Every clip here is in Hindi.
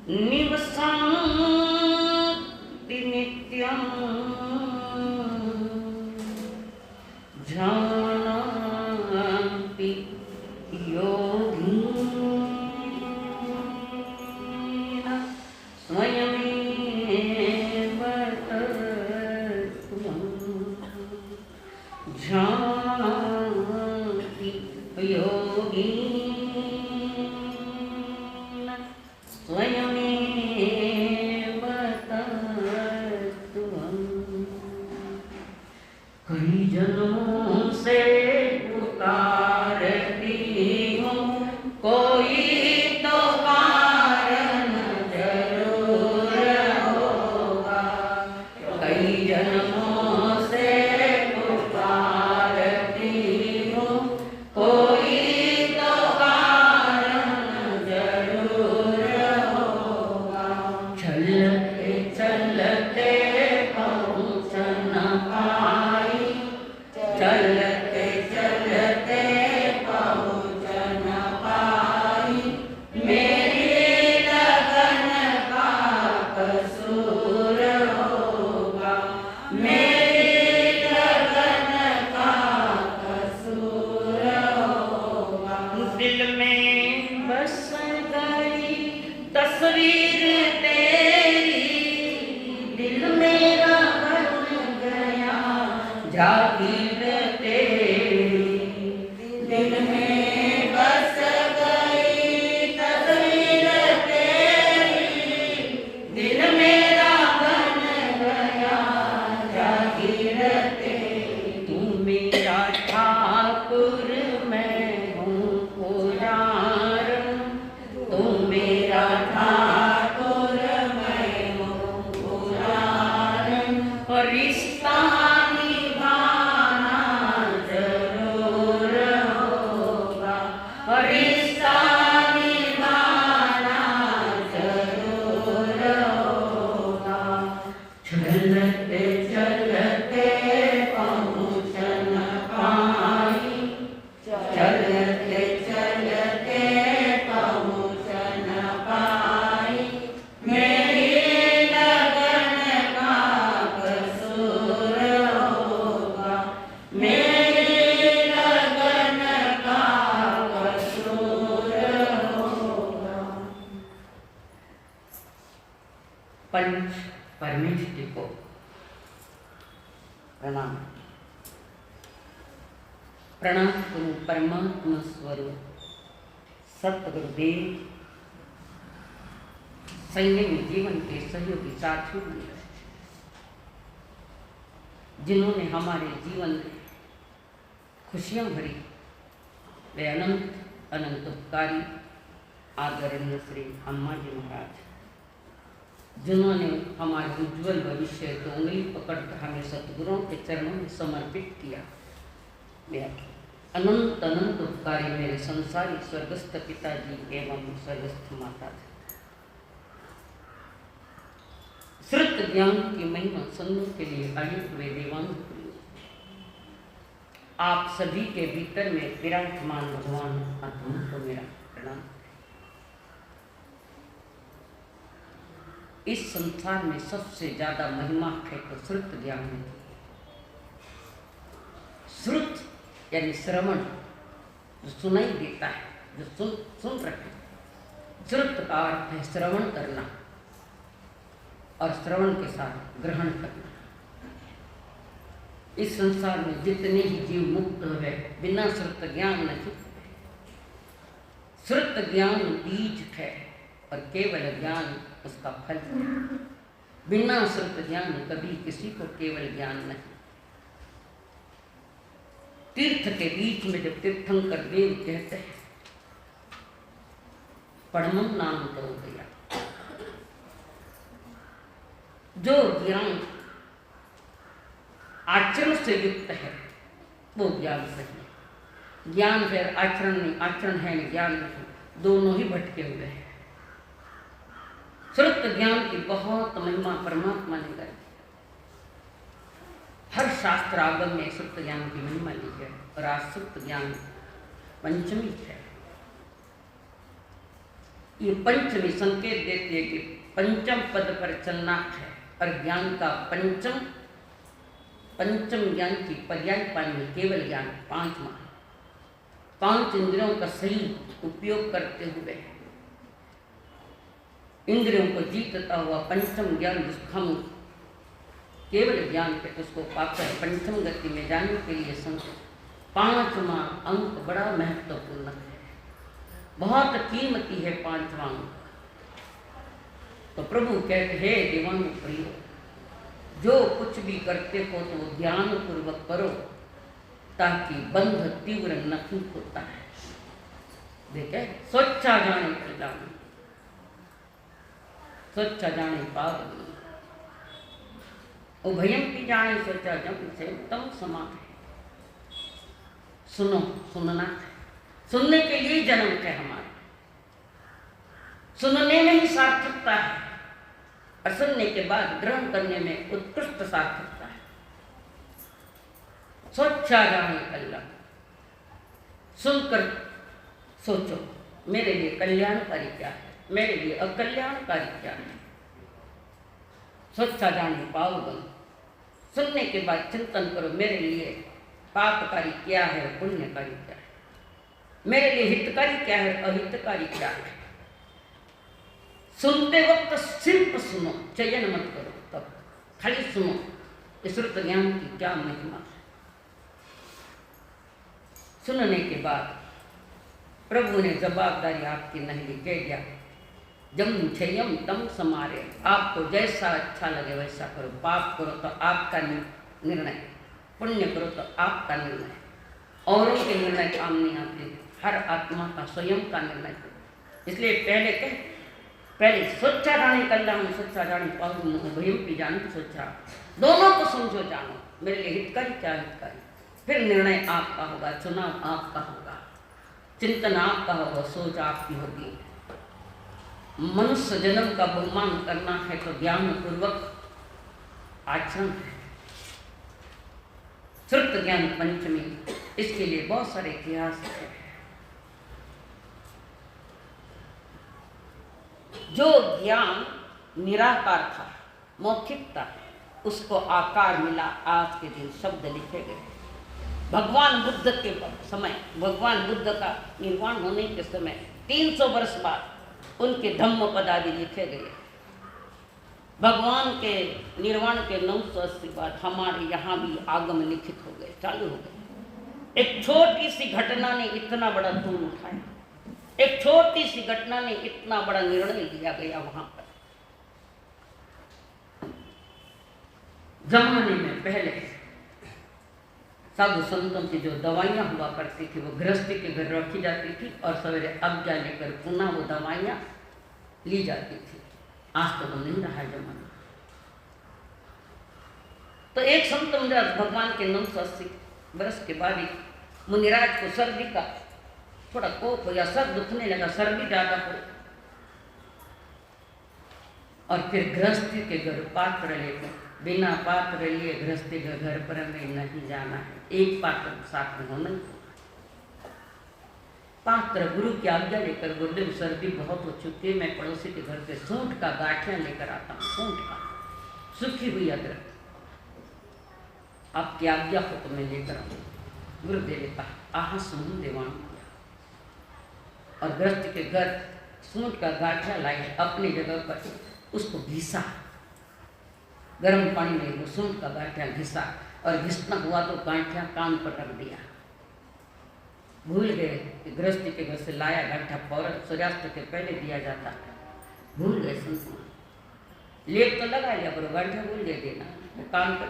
निवसन्ति नित्यं जानन्ति योगिनः स्वयमेव तत्त्वं जानन्ति योगिनः स्वयमेव तत्त्वं। कई जन्मों से पुकारती हूँ, कोई तो कारण जरूर होगा। कई जन्मों से पुकारती हूँ, कोई तो कारण जरूर होगा। चलते चलते पहुँच न पाई, चलते चलते पहुँच न पाई, मेरी लगन का कसूर होगा। मेरी लगन का कसूर होगा। दिल में बस गई तस्वीर तेरी, दिल मेरा बन गया जागीर तेरी। दिल में बस गई तस्वीर तेरी, दिल मेरा बन गया जागीर तेरी। तू मेरा ठाकुर, मैं हूँ पुजारा। तू मेरा ठाकुर, मैं हूँ पुजारा। और रिश्ता निभाना जरूर होगा, और रिश्ता निभाना जरूर होगा। चलते चलते पहुँच न पाई, चलते चलते पहुँच न पाई, मेरी लगन का कसूर होगा। मेरी लगन का कसूर होगा। पंच परमेष्टि को प्रणाम। प्रणाम करूं परमात्मा स्वरूप सतगुरुदेव, संयमी जीवन के सहयोगी साथियों, जिन्होंने हमारे जीवन में खुशियां भरी, वे अनंत अनंत उपकारी आदरणीय श्री अम्मा जी महाराज, जिन्होंने हमारे उज्जवल भविष्य को उंगली पकड़कर हमें सतगुरुओं के चरणों में समर्पित किया। वे अनंत अनंत उपकारी मेरे संसारी स्वर्गस्थ पिताजी एवं स्वर्गस्थ माता जी। श्रुत ज्ञान की महिमा सुनने के लिए आए हुए देवांग, आप सभी के भीतर में विराजमान भगवान आत्मा को मेरा प्रणाम। इस संसार में सबसे ज्यादा महिमा है तो श्रुत ज्ञान है। श्रुत यानी श्रवण, जो सुनाई देता है, जो सुन रखे। श्रुत का अर्थ है श्रवण करना और श्रवण के साथ ग्रहण करना। इस संसार में जितने ही जीव मुक्त हुए बिना श्रुत ज्ञान नहीं। श्रुत ज्ञान बीज है और केवल ज्ञान उसका फल है। बिना श्रुत ज्ञान कभी किसी को केवल ज्ञान नहीं। तीर्थ के बीच में जब तीर्थंकर देव कहते हैं पढ़मम नाम तो हो गया, जो ज्ञान आचरण से युक्त है वो ज्ञान सही है। ज्ञान फिर आचरण नहीं, आचरण है नहीं, ज्ञान नहीं, दोनों ही भटके हुए हैं। श्रुत ज्ञान की बहुत महिमा परमात्मा ने कर दी। हर शास्त्र आगम में श्रुत ज्ञान की महिमा ली है और आज श्रुत ज्ञान पंचमी है। ये पंचमी संकेत देती है कि पंचम पद पर चलना है और ज्ञान का पंचम ज्ञान की पर्याय पानी केवल ज्ञान पांचवा, 5 इंद्रियों का सही उपयोग करते हुए इंद्रियों को जीतता हुआ पंचम ज्ञान जिसका हम केवल ज्ञान पे उसको पाकर पंचम गति में जाने के लिए पांचवा अंक बड़ा महत्वपूर्ण है, बहुत कीमती है पांचवा अंक। तो प्रभु कहते हैं देवांग प्रियो, जो कुछ भी करते हो तो ज्ञान पूर्वक करो ताकि बंध तीव्र नहीं होता है। देखे स्वच्छा जाने कल्याण, स्वच्छा जाने पावनी, उभयम की जाने स्वच्छा जम से उत्तम समान है। सुनो, सुनना है, सुनने के लिए जन्म है हमारा, सुनने में ही सार्थकता है और सुनने के बाद ग्रहण करने में उत्कृष्ट सार्थकता है। स्वच्छा जाने कल्याण, सुनकर सोचो मेरे लिए कल्याणकारी क्या है, मेरे लिए अकल्याणकारी क्या है। स्वच्छा जाने पावगन, सुनने के बाद चिंतन करो मेरे लिए पापकारी क्या है, पुण्यकारी क्या है, मेरे लिए हितकारी क्या है, अहितकारी क्या है। सुनते वक्त सिर्फ सुनो, चयन मत करो, तब खाली सुनो श्रुत ज्ञान की क्या महिमा है। सुनने के बाद प्रभु ने जवाबदारी आपकी नहीं ली, कह दिया जम छयम तम समारे, आपको जैसा अच्छा लगे वैसा करो, पाप करो तो आपका निर्णय, पुण्य करो तो आपका निर्णय, औरों के निर्णय काम नहीं आते, हर आत्मा का स्वयं का निर्णय करो। इसलिए पहले स्वच्छा जाने कल्याण, स्वच्छा जाने पाऊँ, भयम की जाने स्वच्छा, दोनों को समझो जानो मेरे लिए हितकारी क्या हितकारी, फिर निर्णय आपका होगा, चुनाव आपका होगा, चिंतन आपका होगा, सोच आपकी होगी। मनुष्य जन्म का बहुमान करना है तो ज्ञान पूर्वक आचरण है। श्रुत ज्ञान पंचमी, इसके लिए बहुत सारे इतिहास है। जो ज्ञान निराकार था, मौखिक था, उसको आकार मिला, आज के दिन शब्द लिखे गए। भगवान बुद्ध के समय, भगवान बुद्ध का निर्वाण होने के समय 300 वर्ष बाद उनके धम्म पद आदि लिखे गए। भगवान के निर्वाण के 980 बाद हमारे यहाँ भी आगम लिखित हो गए, चालू हो गए। एक छोटी सी घटना ने इतना बड़ा तूल उठाया, एक छोटी सी घटना ने इतना बड़ा निर्णय लिया गया। वहां पर जमाने में पहले साधु संतों की जो दवाइयाँ हुआ करती थी वो गृहस्थी के घर रखी जाती थी और सवेरे आज्ञा लेकर पुनः वो दवाइयाँ ली जाती थी। आज तो नहीं रहा है जमाना। तो एक संत मुनिराज भगवान के 980 वर्ष के बाद एक मुनिराज को सर्दी का थोड़ा कोप हो या सर दुखने लगा, सर्दी ज़्यादा हो, और फिर गृहस्थी के घर पात्र लेकर, बिना पात्र लिए गृहस्थी के घर पर हमें नहीं जाना है, एक पात्र साथ में होना ही होगा। पात्र गुरु की आज्ञा लेकर, गुरुदेव सर्दी बहुत हो चुकी है, मैं पड़ोसी के घर से सूंठ का गाठियाँ लेकर आता हूँ, सूंठ का सूखी हुई अदरक, आपकी आज्ञा हो तो मैं लेकर आऊँ। गुरुदेव ने कहा आह सुन देवान, और गृहस्थ के घर सूंठ का गाठिया लाए, अपनी जगह पर उसको घिसा, गर्म पानी में वो सूंठ का गाठिया घिसा, और घिसना हुआ तो गाठिया कान पर रख दिया। भूल गए कि गृहस्थी के घर से लाया गाठिया फौरन सूर्यास्त के पहले दिया जाता है, भूल गए संत। लेप तो लगा लिया पर गाठिया भूल गए देना, वो कान पर।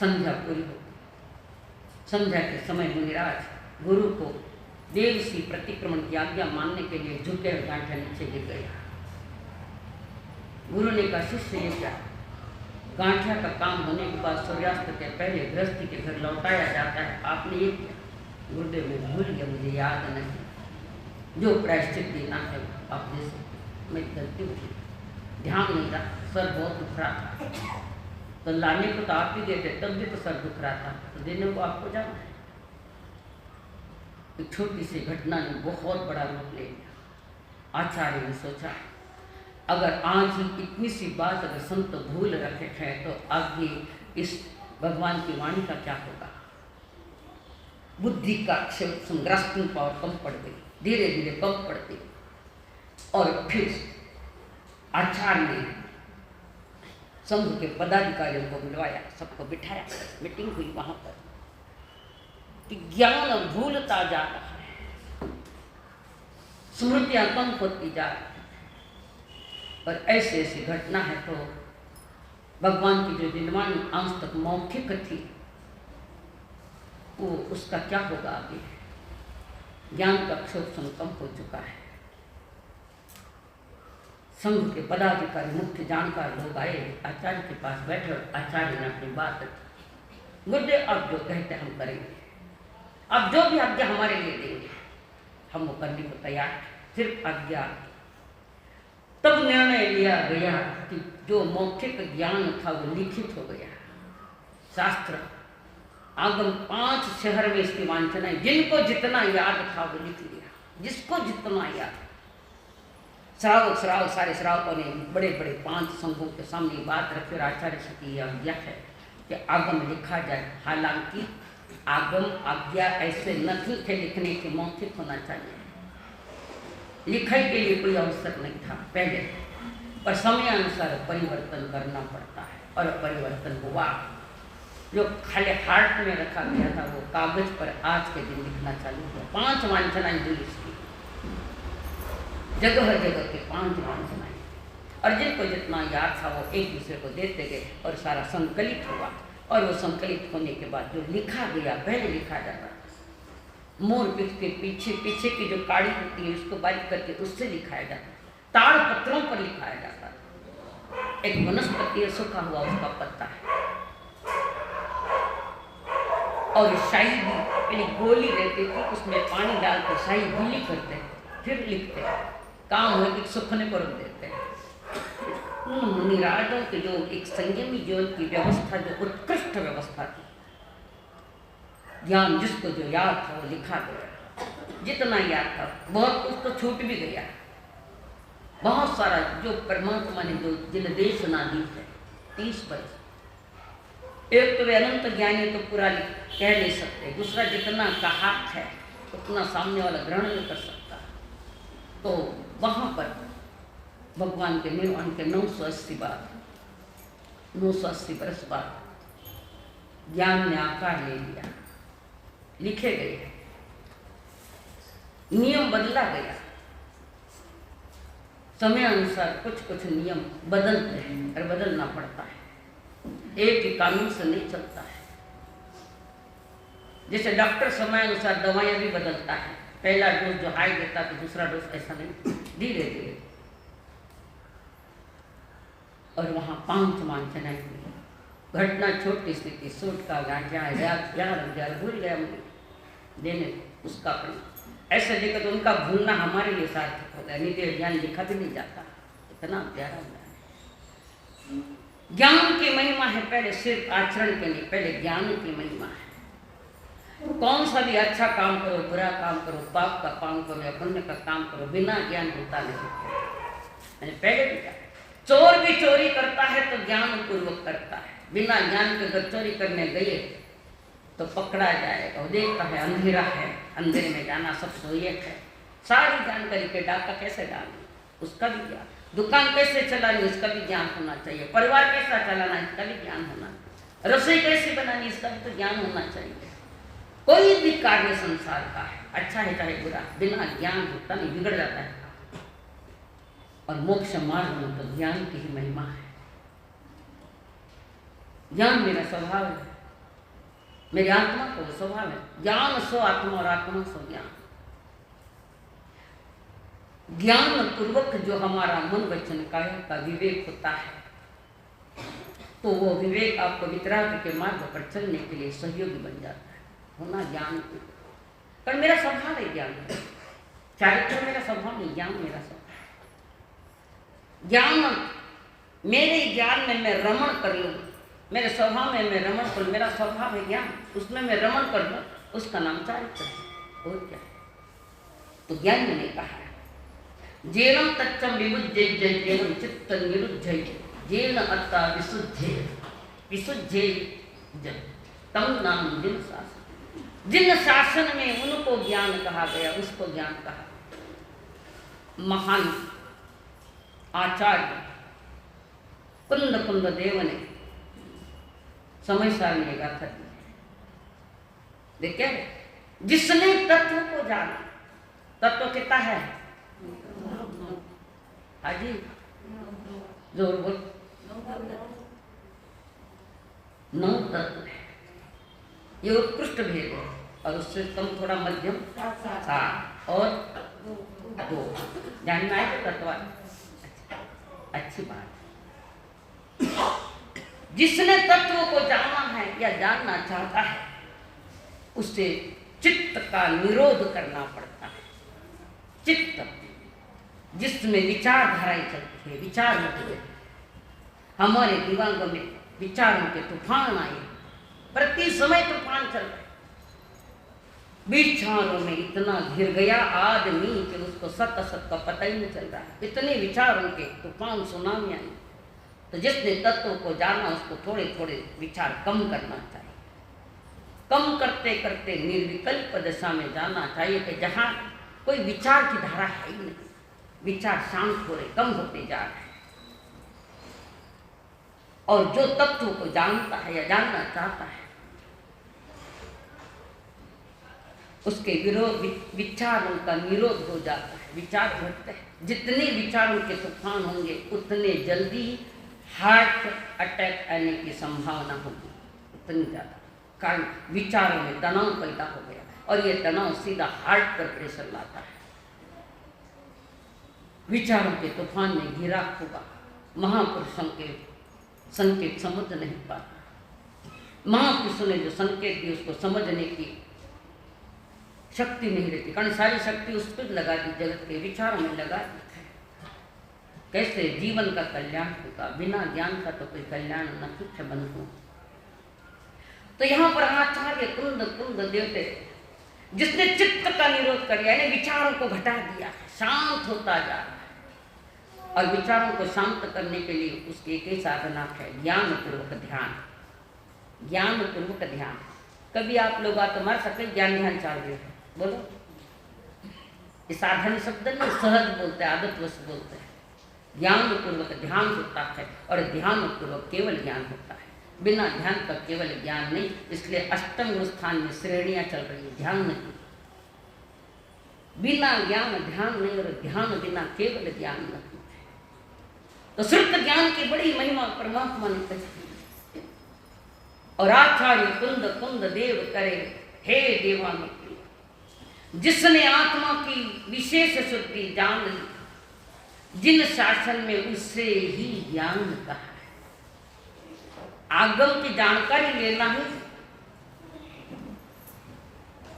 संध्या पूरी हो, संध्या के समय मुनिराज गुरु को देवसी प्रतिक्रमण की आज्ञा मानने के लिए झुके और गांठिया नीचे गिर गया। गुरु ने कहा शिष्य ये क्या, गांठिया का काम होने के बाद सूर्यास्त के पहले गृहस्थी के घर लौटाया जाता है, आपने ये किया। गुरुदेव ने भूल गया, मुझे याद नहीं, जो प्रायश्चित देना है आप दे सकते, मैं गलती हुई, ध्यान नहीं रहा, सर बहुत दुख रहा था, तो लाने को तो आप ही देते, तब भी तो सर दुख रहा था, तो देने को आपको जाना है। एक छोटी सी घटना ने बहुत बड़ा रूप ले लिया। आचार्य ने सोचा अगर आज ही इतनी सी बात अगर संत भूल रखे हैं तो आगे इस भगवान की वाणी का क्या होगा। बुद्धि का ग्रास्पिंग पावर कम पड़ गई, धीरे धीरे कम पड़ गई। और फिर आचार्य ने संघ के पदाधिकारियों को बुलवाया, सबको बिठाया, मीटिंग हुई वहां पर कि ज्ञान भूलता जा रहा है, स्मृतियां कम होती जा रही है, और ऐसी ऐसी घटना है तो भगवान की जो दिलवाणी आज तक मौखिक थी वो उसका क्या होगा आगे। ज्ञान का अक्षोभन कम हो चुका है। संघ के पदाधिकारी मुख्य जानकार लोग आए, आचार्य के पास बैठे और आचार्य ने अपनी बात रखी। गुरुदेव आप जो कहते हम करेंगे, आप जो भी आज्ञा हमारे लिए देंगे हम वो करने को तैयार हैं, सिर्फ आज्ञा। तब निर्णय लिया गया कि जो मौखिक ज्ञान था वो लिखित हो गया। शास्त्र आगम 5 शहर में इसकी वांछना है, जिनको जितना याद था वो लिख लिया, जिसको जितना याद। श्रावक सारे श्रावकों ने बड़े बड़े 5 संघों के सामने बात रखी और आचार्य से की आज्ञा है कि आगम लिखा जाए। हालांकि आगम आज्ञा ऐसे नहीं थे लिखने के, मौखिक होना चाहिए, लिखाई के लिए कोई अवसर नहीं था पहले, पर समयानुसार परिवर्तन करना पड़ता है और परिवर्तन हुआ। जो खाली हार्ट में रखा गया था वो कागज पर आज के दिन लिखना चालू हुआ। 5 वांछनाएं दी इसकी, जगह जगह के 5 वांछनाएं, और जिनको जितना याद था वो एक दूसरे को देते गए और सारा संकलित हुआ। और वो संकलित होने के बाद जो लिखा गया, पहले लिखा जाता था मोर पिच के पीछे की जो काड़ी होती है उसको बारीक करके उससे लिखाया जाता, ताड़ पत्रों पर लिखाया जाता। एक वनस्पति है, सूखा हुआ उसका पत्ता है, और शाही भी पहले गोली रहती थी, उसमें पानी डालकर शाही गीली करते हैं फिर लिखते हैं। काम हो कि सूखने को रख देते हैं। उन मुनिराजों के जो एक संयमी जीवन की व्यवस्था, जो उत्कृष्ट व्यवस्था थी, ज्ञान जिसको जो याद था वो लिखा गया, जितना याद था। बहुत कुछ तो छूट भी गया, बहुत सारा जो परमात्मा ने जो निर्देश ना दी है 30 वर्ष। एक तो वे अनंत ज्ञानी तो पूरा कह नहीं सकते, दूसरा जितना कहा है उतना सामने वाला ग्रहण नहीं कर सकता। तो वहाँ पर भगवान के निर्वाण के 980 वर्ष बाद ज्ञान ने आकार ले लिया, लिखे गए, नियम बदला गया। समय अनुसार कुछ कुछ नियम बदलते हैं और बदलना पड़ता है, एक ही कानून से नहीं चलता है। जैसे डॉक्टर समय अनुसार दवाइयाँ भी बदलता है, पहला डोज जो हाई देता तो दूसरा डोज ऐसा नहीं, धीरे धीरे। और वहाँ 5 वांछनाएं हुई। घटना छोटी सी थी, सूट का गांठिया याद भूल गया मुझे देने उसका अपना। ऐसे देखकर तो उनका भूलना हमारे लिए सार्थक हो गया, नित्य ज्ञान लिखा भी नहीं जाता, इतना प्यारा ज्ञान। ज्ञान की महिमा है पहले सिर्फ आचरण के लिए, पहले ज्ञान की महिमा है। कौन सा भी अच्छा काम करो, बुरा काम करो, पाप का काम करो या पुण्य का काम करो, बिना ज्ञान होता नहीं। पहले भी क्या, चोर भी चोरी करता है तो ज्ञान पूर्वक करता है, बिना ज्ञान के अगर चोरी करने गए तो पकड़ा जाएगा। वो देखता है अंधेरा है, अंधेरे में जाना सब सोए है, सारी जानकारी के डाका कैसे डालना उसका भी ज्ञान, दुकान कैसे चलानी उसका भी ज्ञान होना चाहिए, परिवार कैसा चलाना इसका भी ज्ञान होना, रसोई कैसे बनानी इसका भी तो ज्ञान होना चाहिए। कोई भी कार्य संसार का है, अच्छा है चाहे बुरा, बिना ज्ञान होता नहीं, बिगड़ जाता है। और मोक्ष मार्ग में तो ज्ञान की ही महिमा है। ज्ञान मेरा स्वभाव है, मेरी आत्मा को स्वभाव है, ज्ञान स्व आत्मा और आत्मा स्व ज्ञान। ज्ञान पूर्वक जो हमारा मन वचन काया का विवेक होता है तो वो विवेक आपको वितराग के मार्ग पर चलने के लिए सहयोगी बन जाता है। होना ज्ञान, पर मेरा स्वभाव है ज्ञान, चारित्र मेरा स्वभाव नहीं, ज्ञान मेरा स्वभाव। ज्ञान मेरे ज्ञान में मैं रमण कर लूँ, मेरे स्वभाव में मैं रमण कर, मेरा स्वभाव है ज्ञान, उसमें मैं रमण कर लूँ, उसका नाम चारित्र है। और क्या है? तो ज्ञान ने कहा जेनम तच्चम विमुज्जय जेनम चित्त निरुज्जय जेन अत्ता विशुद्धे तम नाम जिन शासन। जिन शासन में उनको ज्ञान कहा गया उसको ज्ञान कहा। महान आचार्य कुंद देव ने समय सारणी गाथा दी। देखिए जिसने तत्व को जाना, तत्व कितना है? हाजी जोर बोल। 9 तत्व है। ये उत्कृष्ट भेद है और उससे कम थोड़ा मध्यम 7 और 2 जानना है तत्व। अच्छी बात। जिसने तत्व को जाना है या जानना चाहता है उससे चित्त का निरोध करना पड़ता है। चित्त जिसमें विचारधाराएं चलती है, विचार होते हैं। हमारे दिमाग में विचारों के तूफान आए, प्रति समय तूफान चल रहे। विचारों में इतना घिर गया आदमी कि उसको सत का पता ही नहीं चल रहा है। इतने विचारों के तूफान सुनामी आई। तो जिसने तत्व को जाना उसको थोड़े थोड़े विचार कम करना चाहिए। कम करते करते निर्विकल्प दशा में जाना चाहिए कि जहाँ कोई विचार की धारा है ही नहीं, विचार शांत हो रहे, कम होते जा रहे हैं। और जो तत्व को जानता है या जानना चाहता है उसके विरोध विचारों का निरोध हो जाता है, विचार घटते हैं। जितने विचारों के तूफान होंगे उतने जल्दी हार्ट अटैक आने की संभावना होगी, उतनी ज़्यादा। कारण विचारों में तनाव पैदा हो गया और ये तनाव सीधा हार्ट पर प्रेशर लाता है। विचारों के तूफान में घिरा होगा। महापुरुषों के संकेत समझ नहीं पाता। महापुरुषों ने जो संकेत दिए उसको समझने की शक्ति नहीं रहती, कारण सारी शक्ति उस पर लगा दी, जगत के विचारों में लगा दी। कैसे जीवन का कल्याण होगा? बिना ज्ञान का तो कोई कल्याण न कुछ बंधु। तो यहाँ पर आचार्य कुंद देवते जिसने चित्त का निरोध कर दिया, यानी विचारों को घटा दिया, शांत होता जा रहा है। और विचारों को शांत करने के लिए उसकी एक ही साधना है, ज्ञान पूर्वक ध्यान। ज्ञान पूर्वक ध्यान। कभी आप लोग तो मार सकते ज्ञान ध्यान चल रहे हैं, बोलो। ये साधन शब्द नहीं, सहज बोलते हैं, आदतवश बोलते हैं। ज्ञान पूर्वक ध्यान होता है और ध्यान पूर्वक केवल ज्ञान होता है। बिना ध्यान का केवल ज्ञान नहीं। इसलिए अष्टम गुरु स्थान में श्रेणियां चल रही है, ध्यान नहीं। बिना ज्ञान ध्यान नहीं और ध्यान बिना केवल ज्ञान नहीं। तो श्रुत ज्ञान की बड़ी महिमा परमात्मा ने कही। और आचार्य कुंद देव करे हे देवान, जिसने आत्मा की विशेष शुद्धि जान ली, जिन शासन में उससे ही ज्ञान कहा है। आगम की जानकारी लेना ही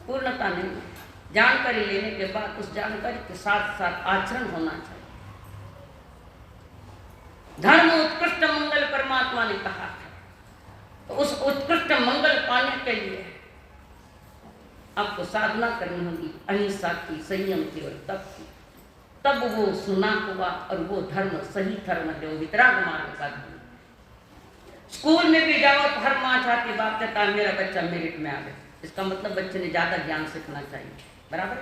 पूर्णता नहीं। जानकारी लेने के बाद उस जानकारी के साथ साथ आचरण होना चाहिए। धर्म उत्कृष्ट मंगल परमात्मा ने कहा है। तो उस उत्कृष्ट मंगल पाने के लिए आपको साधना करनी होगी, अहिंसा की, संयम की और तप की। तब वो सुना होगा और वो धर्म सही धर्म है, वो वितराग मार्ग का धर्म। स्कूल में भी जाओ तो हर माँ चाहती बात कहता है मेरा बच्चा मेरिट में आ गया। इसका मतलब बच्चे ने ज़्यादा ज्ञान सीखना चाहिए, बराबर।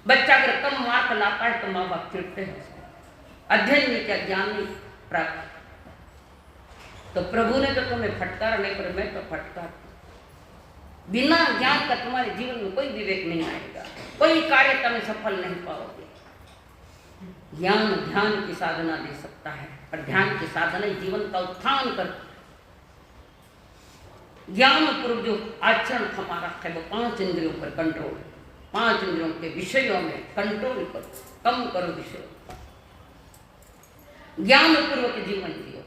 बच्चा अगर कम मार्क लाता है तो माँ बाप चिढ़ते हैं उसको। अध्ययन में क्या ज्ञान नहीं प्राप्त। तो प्रभु ने तो तुम्हें फटकार नहीं, पर मैं तो फटकार। बिना ज्ञान का तुम्हारे जीवन में कोई विवेक नहीं आएगा, कोई कार्य तुम्हें सफल नहीं पाओगे। ज्ञान ध्यान की साधना दे सकता है और ध्यान की साधना जीवन का उत्थान करती है। ज्ञान पूर्व जो आचरण हमारा है वो 5 इंद्रियों पर कंट्रोल। 5 इंद्रियों के विषयों में कंट्रोल करो, कम करो विषयों। ज्ञान पूर्वक जीवन जियो।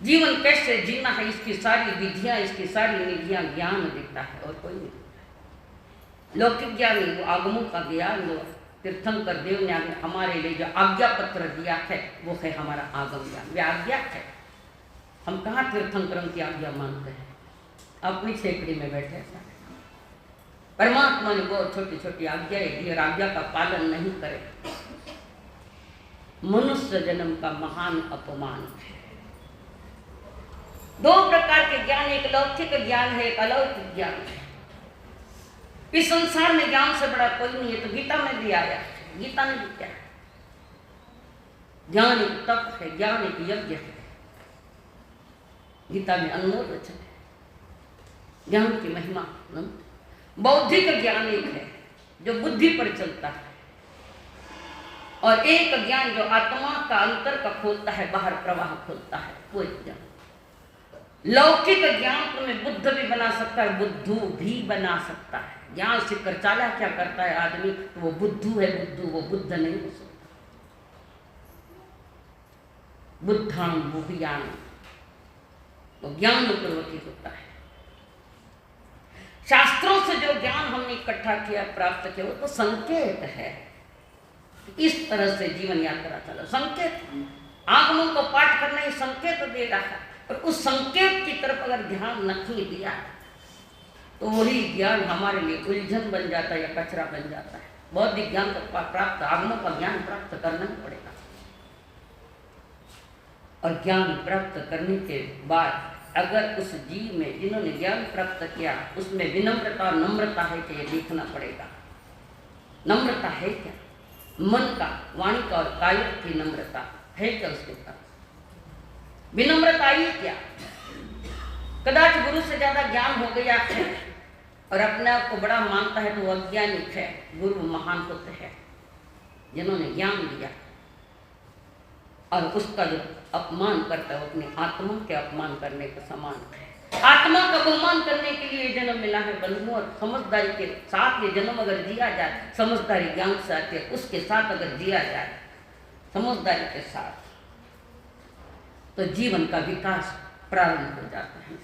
जीवन कैसे जीना है इसकी सारी विधियां, इसकी सारी निधियां ज्ञान देता है और कोई नहीं। लौकिक ज्ञान वो आगमों का ज्ञान, वो तीर्थंकर देव ने हमारे लिए जो आज्ञा पत्र दिया है वो है हमारा आगम ज्ञान। वे आज्ञा है। हम कहाँ तीर्थंकरों की आज्ञा मानते हैं? अपनी छेकड़ी में बैठे। परमात्मा ने बहुत छोटी छोटी आज्ञाएं दी और आज्ञा का पालन नहीं करे, मनुष्य जन्म का महान अपमान है। दो प्रकार के ज्ञान, एक लौकिक ज्ञान है, एक अलौकिक ज्ञान है। इस संसार में ज्ञान से बड़ा कोई नहीं है, तो गीता में भी आया है। गीता ने भी क्या है? ज्ञान एक तप है, ज्ञान एक यज्ञ है। गीता में अनमोल वचन है। ज्ञान की महिमा बौद्धिक ज्ञान एक है जो बुद्धि पर चलता है, और एक ज्ञान जो आत्मा का अंतर का खोलता है, बाहर प्रवाह खोलता है, वो एक ज्ञान। लौकिक ज्ञान तुम्हें बुद्ध भी बना सकता है, बुद्धू भी बना सकता है। ज्ञान सीखकर चाला क्या करता है आदमी, तो वो बुद्धू है, बुद्धू, वो बुद्ध नहीं हो सकता। बुद्धान बुद्धियान, वो ज्ञान पूर्वक ही होता है। शास्त्रों से जो ज्ञान हमने इकट्ठा किया, प्राप्त किया, वो तो संकेत है। इस तरह से जीवन यात्रा चला, संकेत। आगमों को पाठ करना ही संकेत दे रहा है, और उस संकेत की तरफ अगर ध्यान नहीं दिया तो वही ज्ञान हमारे लिए उलझन बन जाता है या कचरा बन जाता है। बौद्धिक ज्ञान को प्राप्त, आगमों का ज्ञान प्राप्त करना ही पड़ेगा। और ज्ञान प्राप्त करने के बाद अगर उस जीव में जिन्होंने ज्ञान प्राप्त किया उसमें विनम्रता और नम्रता है कि ये देखना पड़ेगा। नम्रता है क्या? मन का, वाणी का और काया की नम्रता है क्या उसके पास? विनम्रता ही क्या? कदाच गुरु से ज्यादा ज्ञान हो गया है और अपने आप को बड़ा मानता है, तो वो अज्ञानिक है। गुरु महान होते हैं जिन्होंने ज्ञान दिया, और उसका जो अपमान करता है वो अपनी आत्मा के अपमान करने के समान है। आत्मा का अपमान करने के लिए जन्म मिला है बंधुओं, और समझदारी के साथ ये जन्म अगर जिया जाए, समझदारी ज्ञान से आती है, उसके साथ अगर जिया जाए समझदारी के साथ, तो जीवन का विकास प्रारंभ हो जाता है।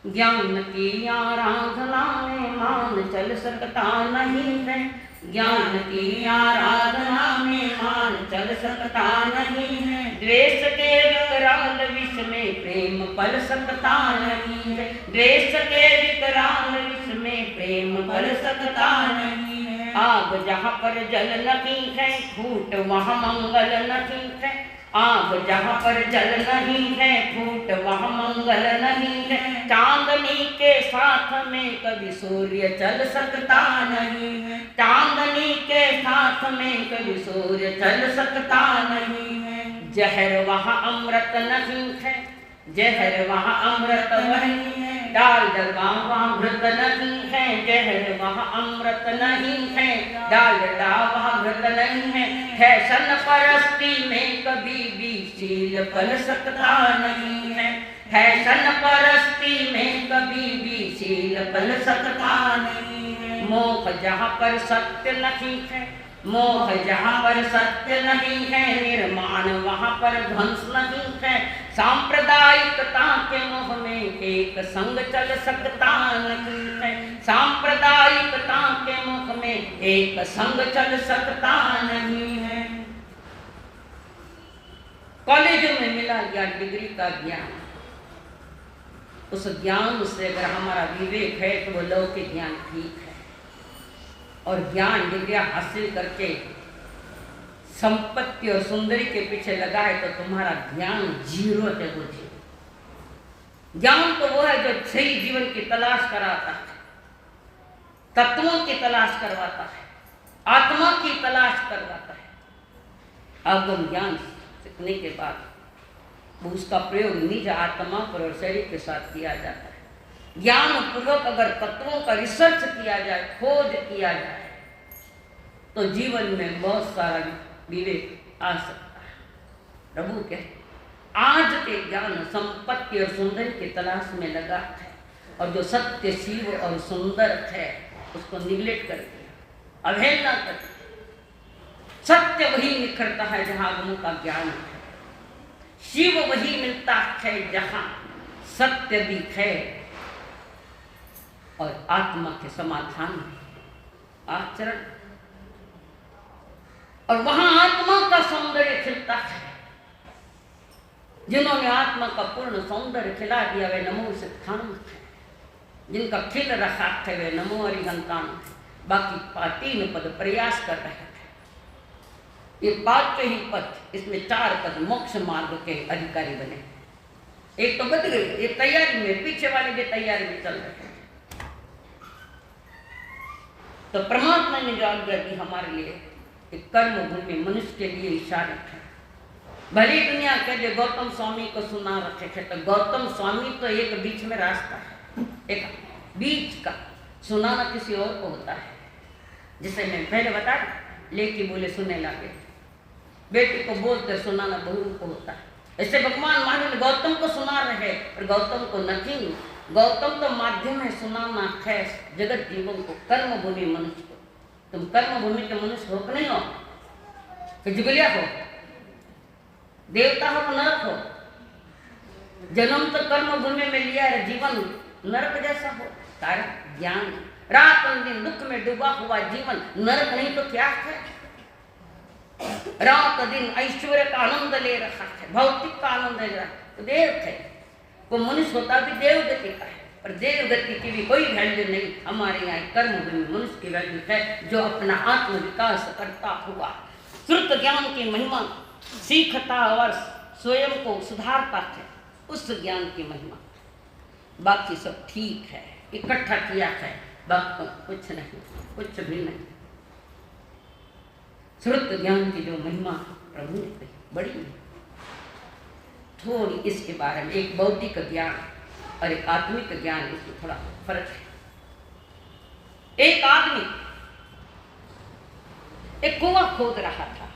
ज्ञान की आराधना में मान चल सकता नहीं है, ज्ञान की आराधना में मान चल सकता नहीं है। द्वेष के विकराल विष में प्रेम पल सकता नहीं है, द्वेष के विकराल विष में प्रेम पल सकता नहीं है। आग जहाँ पर जल नहीं है, फूट वहाँ मंगल नहीं है। आग जहाँ पर जल नहीं है, फूट वहाँ मंगल नहीं है। चांदनी के साथ में कभी सूर्य चल सकता नहीं है, चांदनी के साथ में कभी सूर्य चल सकता नहीं है। जहर वहाँ अमृत नहीं है, जहर वहाँ अमृत नहीं है। डाल डलवा वहाँ घृत नहीं है, जहर वहाँ अमृत नहीं है। डाल डलवा वहाँ घृत नहीं है। फैशन परस्ती में कभी भी शील पल सकता नहीं है, फैशन परस्ती में कभी भी शील पल सकता नहीं है। मोह जहाँ पर सत्य नहीं है, मोह जहाँ पर सत्य नहीं है, निर्माण वहाँ पर ध्वंस नहीं है। सांप्रदायिकता के मोह में एक संग चल सकता नहीं है, सांप्रदायिकता के मोह में एक संग चल सकता नहीं है। कॉलेजों में मिला गया डिग्री का ज्ञान, उस ज्ञान से अगर हमारा विवेक है तो वो लौकिक ज्ञान ठीक है। और ज्ञान डिग्रिया हासिल करके संपत्ति और सुंदरी के पीछे लगाए तो तुम्हारा ज्ञान जीरो है, वो जीरो। ज्ञान तो वो है जो सही जीवन की तलाश कराता है, तत्वों की तलाश करवाता है, आत्मा की तलाश करवाता है। आगम ज्ञान सीखने के बाद उसका प्रयोग निज आत्मा पर और शरीर के साथ किया जाता है। ज्ञान पूर्वक अगर तत्वों का रिसर्च किया जाए, खोज किया जाए, तो जीवन में बहुत सारा विवेक आ सकता है। प्रभु कहते आज के ज्ञान संपत्ति और सुंदर की तलाश में लगा है, और जो सत्य शिव और सुंदर है उसको निगलेक्ट कर दिया, अवहेलना कर दिया। सत्य वही निखरता है जहाँ आगमों का ज्ञान है, शिव वही मिलता है जहाँ सत्य भी है और आत्मा के समाधान आचरण, और वहां आत्मा का सौंदर्य खिलता है। जिन्होंने आत्मा का पूर्ण सौंदर्य खिला दिया वे नमो सिद्धांत है। जिनका खिल रखा थे वे नमो अरिहंतान, बाकी 3 पद प्रयास कर रहे थे। ये 5 ही पद, इसमें 4 पद मोक्ष मार्ग के अधिकारी बने। एक तो बच गई, ये तैयारी में, पीछे वाले भी तैयारी में चल रहे हैं। तो परमात्मा ने जो आज्ञा दी हमारे लिए, कर्म भूमि मनुष्य के लिए इशारा है। भली दुनिया कहे गौतम स्वामी को सुना रखे थे, तो गौतम स्वामी तो एक बीच में रास्ता है, एक बीच का सुनाना किसी और को होता है। जिसे मैं पहले बता, लेके बोले सुने लागे, बेटी को बोलते सुनाना बहू को होता है। ऐसे भगवान महावीर गौतम को सुना रहे और गौतम को नहीं। गौतम तो माध्यम है सुनाना है जगत जीवन को, कर्म भूमि मनुष्य को। तुम कर्म भूमि के मनुष्य हो कि नहीं हो, कि जुगलिया हो, देवता हो कि नरक हो। जन्म तो कर्म भूमि में लिया है, जीवन नरक जैसा हो। कारण ज्ञान, रात दिन दुख में डूबा हुआ जीवन नरक नहीं तो क्या है। रात दिन ऐश्वर्य का आनंद ले रखा है, भौतिक का आनंद ले रहा है, तो देव है। वो मनुष्य होता भी देव गति का है, और देव गति की भी कोई वैल्यू नहीं। हमारे यहाँ कर्म भूमि मनुष्य की वैल्यू है, जो अपना आत्म विकास करता हुआ श्रुत ज्ञान की महिमा सीखता और स्वयं को सुधारता है, उस ज्ञान की महिमा। बाकी सब ठीक है, इकट्ठा किया है, बाकी कुछ नहीं, कुछ भी नहीं। श्रुत ज्ञान की जो महिमा प्रभु ने कही बड़ी है। थोड़ी इसके बारे में, एक बौद्धिक ज्ञान और एक आत्मिक ज्ञान, इसमें थोड़ा फर्क है। एक आदमी एक कुआं खोद रहा था,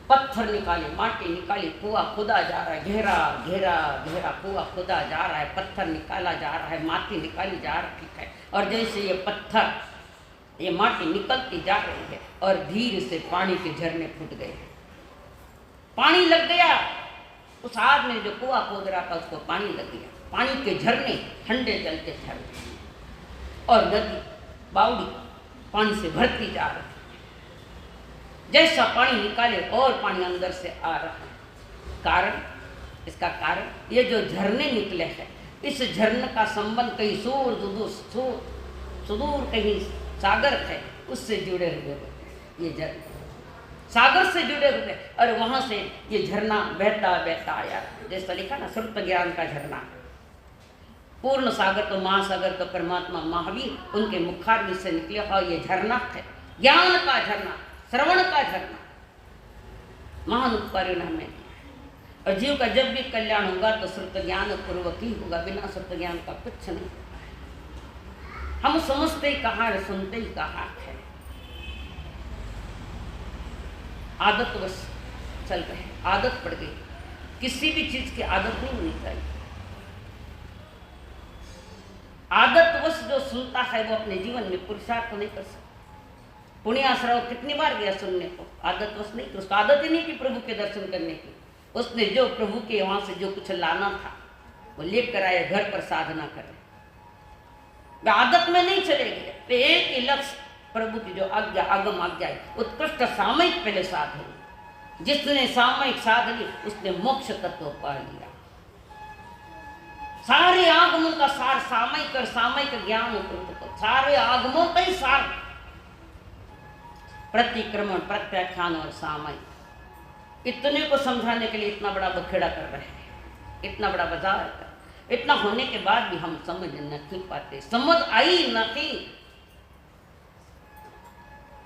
पत्थर निकाले, माटी निकाली, कुआं खोदा जा रहा है, गहरा गहरा गहरा कुआं खोदा जा रहा है, पत्थर निकाला जा रहा है, माटी निकाली जा रही है। और जैसे ये पत्थर, ये माटी निकलती जा रही है और धीरे से पानी के झरने फूट गए, पानी लग गया। उस आदमी ने जो कुआं खोद रहा था उसको पानी लग गया। पानी के झरने ठंडे जल के झरने, और नदी बावड़ी पानी से भरती जा रही। जैसा पानी निकाले और पानी अंदर से आ रहा है। कारण, इसका कारण ये जो झरने निकले हैं, इस झरने का संबंध कहीं सुदूर कहीं सागर है, उससे जुड़े हुए ये झरने, सागर से जुड़े हुए, और वहां से ये झरना बहता बहता आया। जैसा लिखा ना, श्रुत ज्ञान का झरना। पूर्ण सागर तो महासागर तो परमात्मा महावीर, उनके मुखारविंद से निकले और ये झरना है, ज्ञान का झरना, श्रवण का झरना। महान उपकार हमें, और जीव का जब भी कल्याण होगा तो श्रुत ज्ञान पूर्वक ही होगा, बिना श्रुत ज्ञान का कुछ नहीं। हम समझते ही कहाँ, सुनते ही कहाँ है, आदत बस चल रहे, आदत पड़ गई। किसी भी चीज की आदत नहीं होनी चाहिए। आदत बस जो सुनता है वो अपने जीवन में पुरुषार्थ नहीं कर सकता। पुण्याश्रव कितनी बार गया सुनने को, आदत बस नहीं, उसको आदत ही नहीं कि प्रभु के दर्शन करने की। उसने जो प्रभु के वहां से जो कुछ लाना था वो लेकर आए, घर पर साधना करे, आदत में नहीं चलेगी। तो एक ही लक्ष्य, प्रभु की जो आज्ञा, आगम आज्ञा है, उत्कृष्ट सामयिक पहले साधन। जिसने सामयिक साध ली उसने मोक्ष तत्व पा लिया। सारे आगमों का सार सामयिक, और सामयिक ज्ञान उपलब्ध कर, सारे आगमों का ही सार प्रतिक्रमण, प्रत्याख्यान और सामयिक। इतने को समझाने के लिए इतना बड़ा बखेड़ा कर रहे हैं, इतना बड़ा बाजार कर, इतना होने के बाद भी हम समझ नहीं पाते, समझ आई नहीं।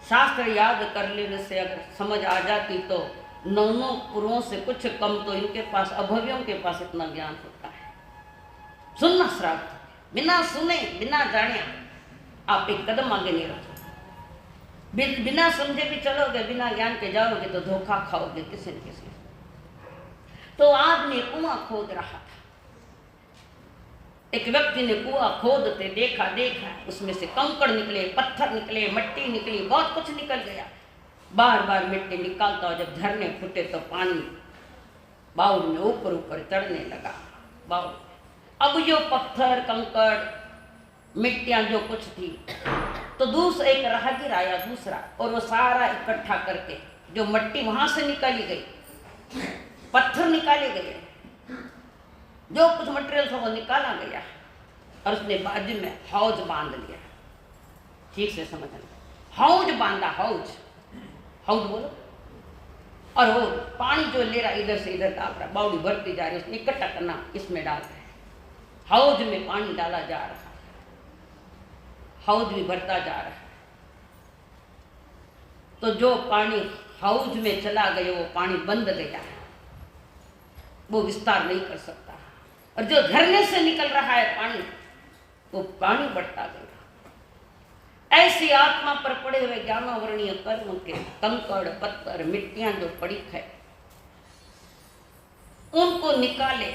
शास्त्र याद कर लेने से अगर समझ आ जाती तो नौनों पुरों से कुछ कम तो इनके पास, अभव्यों के पास इतना ज्ञान होता है। सुनना श्राद्ध, बिना सुने बिना जाने आप एक कदम आगे नहीं रखोगे। बिना समझे भी चलोगे, बिना ज्ञान के जाओगे तो धोखा खाओगे किसी न किसी। तो आदमी कुआं खोद रहा था, एक व्यक्ति ने कुआं खोदते देखा, उसमें से कंकड़ निकले, पत्थर निकले, मिट्टी निकली, बहुत कुछ निकल गया। बार बार मिट्टी निकालता और जब झरने फूटे तो पानी बाउल में ऊपर ऊपर चढ़ने लगा। बाउल, अब जो पत्थर कंकड़ मिट्टियां जो कुछ थी, तो दूसरा एक राहगीर आया दूसरा, और वो सारा इकट्ठा करके, जो मिट्टी वहां से निकाली गई, पत्थर निकाले गए, जो कुछ मटेरियल था वो निकाला गया और उसने बाजू में हौज बांध लिया। ठीक से समझना, हौज बांधा, हौज, हौज बोलो। और वो पानी जो ले रहा इधर से इधर डाल रहा, बावड़ी भरती जा रही, उसने इकट्ठा करना इसमें डाल रहा है, हौज में पानी डाला जा रहा है, हौज भी भरता जा रहा है। तो जो पानी हौज में चला गया वो पानी बंद गया, वो विस्तार नहीं कर सकता। और जो झरने से निकल रहा है पानी, वो पानी बढ़ता गया। ऐसी आत्मा पर पड़े हुए ज्ञानावरणीय कर्म के कंकड़ पत्थर मिट्टियां जो पड़ी है, उनको निकाले।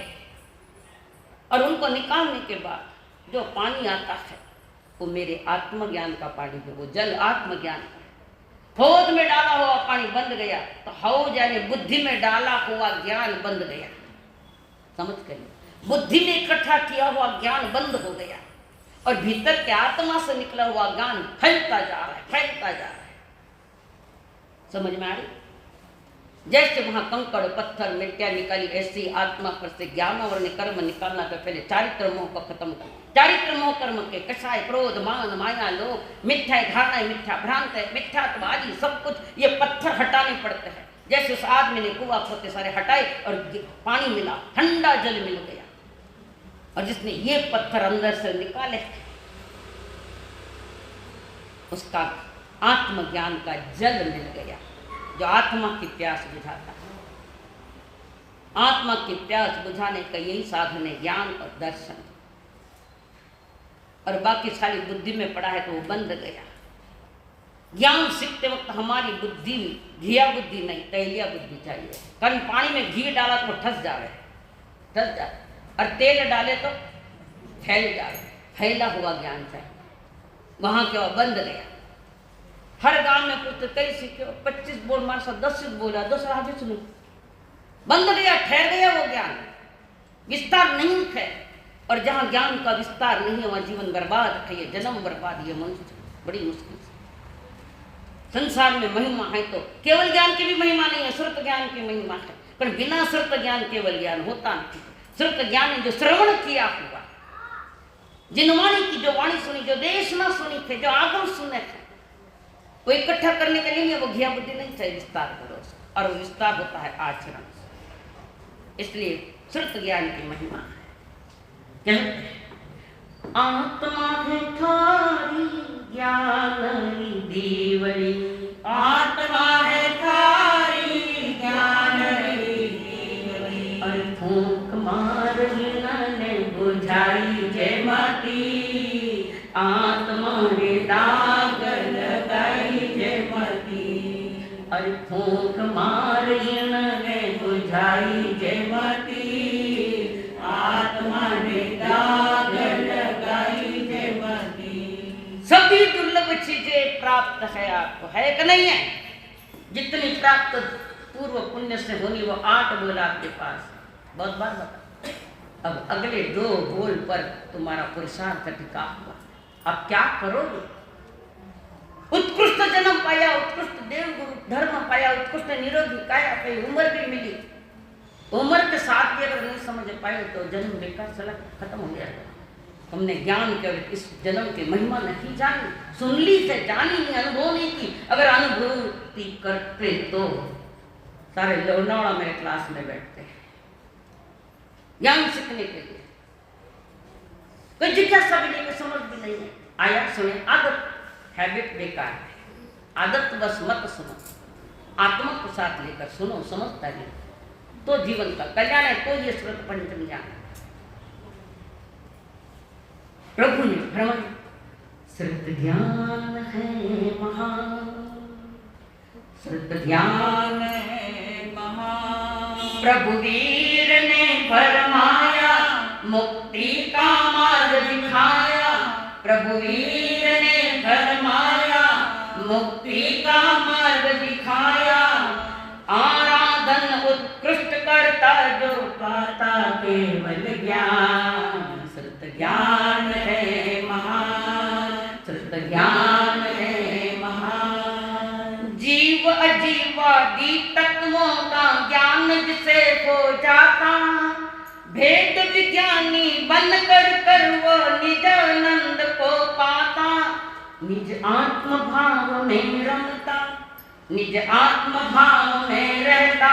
और उनको निकालने के बाद जो पानी आता है वो मेरे आत्मज्ञान का पानी है, वो जल आत्मज्ञान का है। हौज में डाला हुआ पानी बंद गया, तो हौज यानी बुद्धि में डाला हुआ ज्ञान बंद गया। समझ गए? बुद्धि में इकट्ठा किया हुआ ज्ञान बंद हो गया और भीतर के आत्मा से निकला हुआ ज्ञान फैलता जा रहा है, फैलता जा रहा है। समझ में आ रही? जैसे वहां कंकड़ पत्थर मिट्टियां निकाली, ऐसी आत्मा पर से ज्ञान और कर्म निकालना। तो पहले चारित्र मोह को खत्म कर, चारित्र मोह कर्म के कषाय क्रोध मान माया लोभ मिथ्या है, धारणा है मिथ्या, भ्रांत है मिथ्यात्व आदि सब कुछ ये पत्थर हटाने पड़ते हैं। जैसे उस आदमी ने कुआं खोते सारे हटाए और पानी मिला, ठंडा जल मिल गया। और जिसने ये पत्थर अंदर से निकाले, उसका आत्मज्ञान का जल मिल गया, जो आत्मा की प्यास बुझाता है। आत्मा की प्यास बुझाने का यही साधन है ज्ञान और दर्शन। और बाकी सारी बुद्धि में पड़ा है तो वो बंद गया। ज्ञान सीखते वक्त हमारी बुद्धि घिया बुद्धि नहीं, तैलिया बुद्धि चाहिए। कल पानी में घी डाला तो ठस जा रहे, ठस जा, और तेल डाले तो फैल जा रहे। फैला हुआ ज्ञान चाहिए। वहां के वह बंद गया। हर गांव में पूछते कई सीखे, 25 बोल मार सा 10 बोला, 10 आगे सुनो, बंद गया, ठहर गया वो ज्ञान, विस्तार नहीं है। और जहां ज्ञान का विस्तार नहीं है वहां जीवन बर्बाद है, ये जन्म बर्बाद, ये मनुष्य बड़ी मुश्किल से। संसार में महिमा है तो केवल ज्ञान की भी महिमा नहीं है, श्रुत ज्ञान की महिमा है। पर बिना श्रुत ज्ञान केवल ज्ञान होता नहीं। श्रुत ज्ञान जो श्रवण किया हुआ, जिन वाणी की जो वाणी सुनी, जो देश न सुनी थे, जो आगम सुने थे, वो इकट्ठा करने के लिए वो घिया बुद्धि नहीं चाहिए, विस्तार करो। और वो विस्तार होता है आचरण से। इसलिए श्रुत ज्ञान की महिमा है। आत्मा है थारी ज्ञान दीवरी, आत्मा है थारी ज्ञान दीवरी। और फूंक मार ने बुझाई जय माती, आत्मा ने दाग लगाई जय माती। और फूंक मार ने बुझाई जय माती, आत्मा ने दाग लगाई जय माती। सभी दुर्लभ चीजें प्राप्त है आपको, है कि नहीं है? जितनी प्राप्त पूर्व पुण्य से होनी वो 8 बोल आपके पास, बहुत बार बता। अब अगले 2 बोल पर तुम्हारा पुरुषार्थ टिका हुआ। अब क्या करोगे? उत्कृष्ट जन्म पाया, उत्कृष्ट देव गुरु धर्म पाया, उत्कृष्ट निरोगी काया पाई, उम्र भी मिली। उम्र के साथ भी अगर नहीं समझ पाए तो जन्म बेकार चला, खत्म हो गया। हमने ज्ञान के इस जन्म की महिमा नहीं जानी, सुन ली थे, जानी नहीं, अनुभव नहीं की। अगर अनुभूति करते तो सारे लोनावड़ा मेरे क्लास में बैठते हैं ज्ञान सीखने के लिए। कोई जिज्ञासा भी नहीं, कोई समझ भी नहीं है। आया सुने, आदत हैबिट बेकार है, आदत बस मत सुनो, आत्मा को साथ लेकर सुनो, समझता नहीं तो जीवन का कल्याण है। तो ये श्रुत पंचम ज्ञान प्रभु ने भ्रमण, श्रुत ज्ञान है महान, श्रुत ज्ञान है महान। प्रभु वीर ने फरमाया, मुक्ति का मार्ग दिखाया। प्रभु वीर ने फरमाया, मुक्ति का मार्ग दिखाया। आराधन उत्कृष्ट करता जो पाता केवल ज्ञान। श्रुत ज्ञान है महान, श्रुत ज्ञान है महान। जीव अजीवादी तत्वों का ज्ञान जिसे हो जाता, भेद विज्ञानी बन कर वो निज आनंद को पाता, निज आत्म भाव में रमता, निज आत्म भाव में रहता,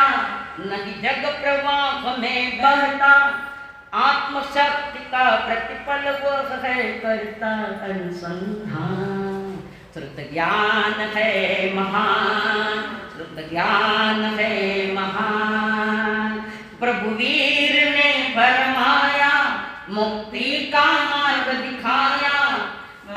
नहीं जग प्रवाह में बहता, आत्म शक्ति का प्रतिपल वो है करता अनुसंधान। श्रुत ज्ञान है महान, श्रुत ज्ञान है महान। प्रभु वीर ने फरमाया, मुक्ति का मार्ग दिखाया,